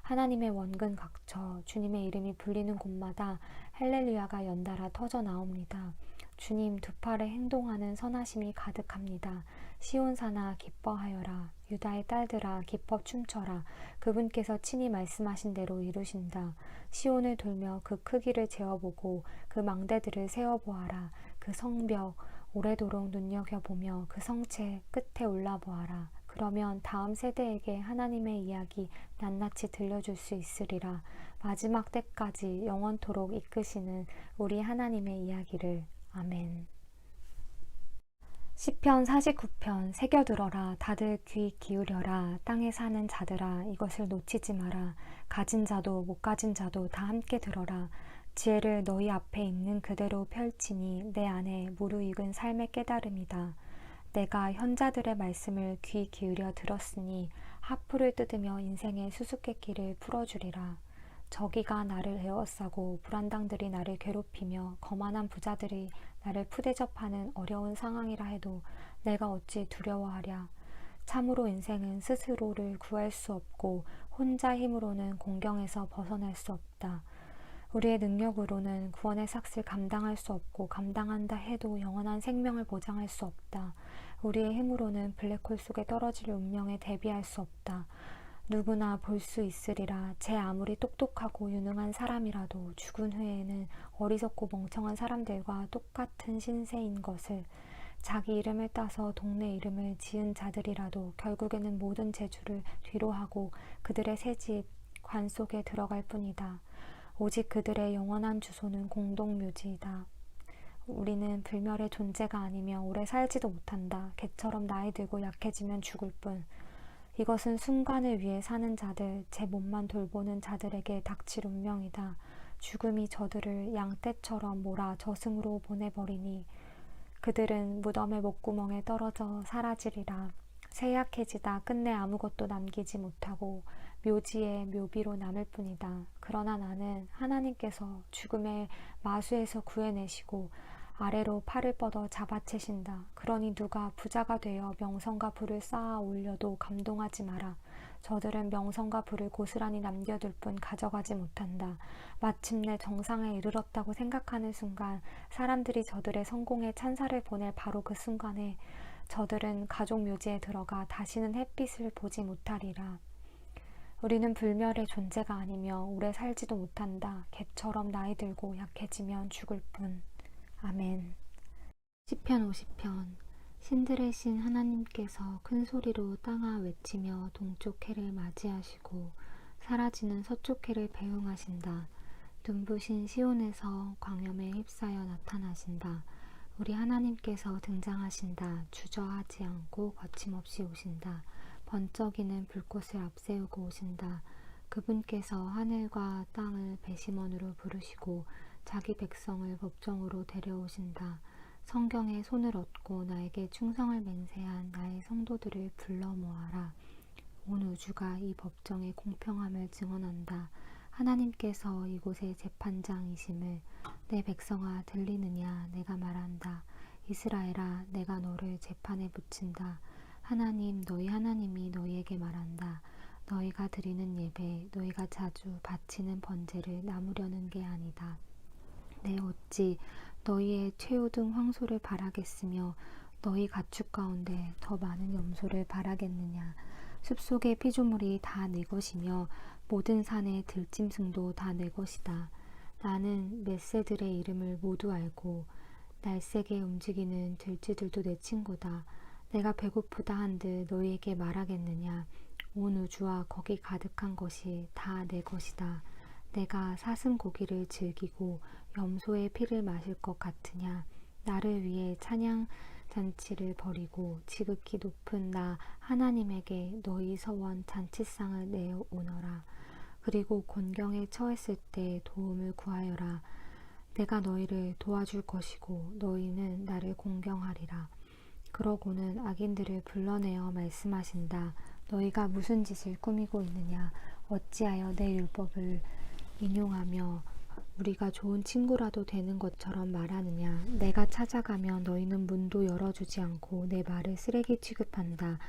하나님의 원근 각처, 주님의 이름이 불리는 곳마다 할렐루야가 연달아 터져 나옵니다. 주님 두 팔에 행동하는 선하심이 가득합니다. 시온산아 기뻐하여라. 유다의 딸들아 기뻐 춤춰라. 그분께서 친히 말씀하신 대로 이루신다. 시온을 돌며 그 크기를 재어보고 그 망대들을 세어보아라. 그 성벽 오래도록 눈여겨보며 그 성체 끝에 올라보아라. 그러면 다음 세대에게 하나님의 이야기 낱낱이 들려줄 수 있으리라. 마지막 때까지 영원토록 이끄시는 우리 하나님의 이야기를. 아멘. 시편 49편. 새겨들어라. 다들 귀 기울여라. 땅에 사는 자들아 이것을 놓치지 마라. 가진 자도 못 가진 자도 다 함께 들어라. 지혜를 너희 앞에 있는 그대로 펼치니 내 안에 무르익은 삶의 깨달음이다. 내가 현자들의 말씀을 귀 기울여 들었으니 하프를 뜯으며 인생의 수수께끼를 풀어주리라. 저기가 나를 에워싸고 불안당들이 나를 괴롭히며 거만한 부자들이 나를 푸대접하는 어려운 상황이라 해도 내가 어찌 두려워하랴. 참으로 인생은 스스로를 구할 수 없고 혼자 힘으로는 공경에서 벗어날 수 없다. 우리의 능력으로는 구원의 삭슬 감당할 수 없고 감당한다 해도 영원한 생명을 보장할 수 없다. 우리의 힘으로는 블랙홀 속에 떨어질 운명에 대비할 수 없다. 누구나 볼 수 있으리라. 제 아무리 똑똑하고 유능한 사람이라도 죽은 후에는 어리석고 멍청한 사람들과 똑같은 신세인 것을. 자기 이름을 따서 동네 이름을 지은 자들이라도 결국에는 모든 재주를 뒤로하고 그들의 새집 관 속에 들어갈 뿐이다. 오직 그들의 영원한 주소는 공동묘지이다. 우리는 불멸의 존재가 아니며 오래 살지도 못한다. 개처럼 나이 들고 약해지면 죽을 뿐. 이것은 순간을 위해 사는 자들, 제 몸만 돌보는 자들에게 닥칠 운명이다. 죽음이 저들을 양떼처럼 몰아 저승으로 보내버리니 그들은 무덤의 목구멍에 떨어져 사라지리라. 쇠약해지다 끝내 아무것도 남기지 못하고 묘지의 묘비로 남을 뿐이다. 그러나 나는 하나님께서 죽음의 마수에서 구해내시고 아래로 팔을 뻗어 잡아채신다. 그러니 누가 부자가 되어 명성과 부를 쌓아 올려도 감동하지 마라. 저들은 명성과 부를 고스란히 남겨둘 뿐 가져가지 못한다. 마침내 정상에 이르렀다고 생각하는 순간 사람들이 저들의 성공에 찬사를 보낼 바로 그 순간에 저들은 가족 묘지에 들어가 다시는 햇빛을 보지 못하리라. 우리는 불멸의 존재가 아니며 오래 살지도 못한다. 개처럼 나이 들고 약해지면 죽을 뿐. 아멘. 시편 50편. 신들의 신 하나님께서 큰 소리로 땅아 외치며 동쪽 해를 맞이하시고 사라지는 서쪽 해를 배웅하신다. 눈부신 시온에서 광염에 휩싸여 나타나신다. 우리 하나님께서 등장하신다. 주저하지 않고 거침없이 오신다. 번쩍이는 불꽃을 앞세우고 오신다. 그분께서 하늘과 땅을 배심원으로 부르시고 자기 백성을 법정으로 데려오신다. 성경에 손을 얹고 나에게 충성을 맹세한 나의 성도들을 불러 모아라. 온 우주가 이 법정의 공평함을 증언한다. 하나님께서 이곳의 재판장이심을. 내 백성아 들리느냐. 내가 말한다. 이스라엘아 내가 너를 재판에 붙인다. 하나님 너희 하나님이 너희에게 말한다. 너희가 드리는 예배 너희가 자주 바치는 번제를 나무려는 게 아니다. 내 어찌 너희의 최우등 황소를 바라겠으며 너희 가축 가운데 더 많은 염소를 바라겠느냐. 숲속의 피조물이 다 내 것이며 모든 산의 들짐승도 다 내 것이다. 나는 멧새들의 이름을 모두 알고 날쌔게 움직이는 들쥐들도 내 친구다. 내가 배고프다 한들 너희에게 말하겠느냐. 온 우주와 거기 가득한 것이 다 내 것이다. 내가 사슴 고기를 즐기고 염소의 피를 마실 것 같으냐. 나를 위해 찬양 잔치를 벌이고 지극히 높은 나 하나님에게 너희 서원 잔치상을 내어오너라. 그리고 곤경에 처했을 때 도움을 구하여라. 내가 너희를 도와줄 것이고 너희는 나를 공경하리라. 그러고는 악인들을 불러내어 말씀하신다. 너희가 무슨 짓을 꾸미고 있느냐. 어찌하여 내 율법을 인용하며 우리가 좋은 친구라도 되는 것처럼 말하느냐. 내가 찾아가면 너희는 문도 열어주지 않고 내 말을 쓰레기 취급한다.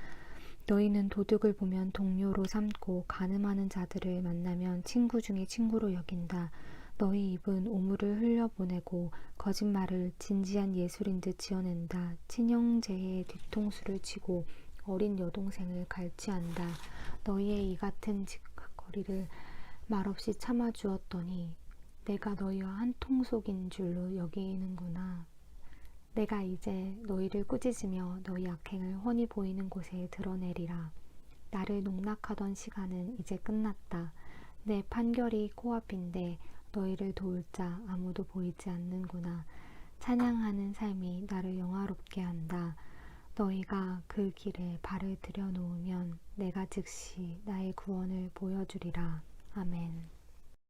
너희는 도둑을 보면 동료로 삼고 간음하는 자들을 만나면 친구 중에 친구로 여긴다. 너희 입은 오물을 흘려보내고 거짓말을 진지한 예술인 듯 지어낸다. 친형제의 뒤통수를 치고 어린 여동생을 갈취한다. 너희의 이 같은 짓거리를 말없이 참아주었더니 내가 너희와 한 통속인 줄로 여기는구나. 내가 이제 너희를 꾸짖으며 너희 악행을 훤히 보이는 곳에 드러내리라. 나를 농락하던 시간은 이제 끝났다. 내 판결이 코앞인데 너희를 도울 자 아무도 보이지 않는구나. 찬양하는 삶이 나를 영화롭게 한다. 너희가 그 길에 발을 들여놓으면 내가 즉시 나의 구원을 보여주리라. 아멘.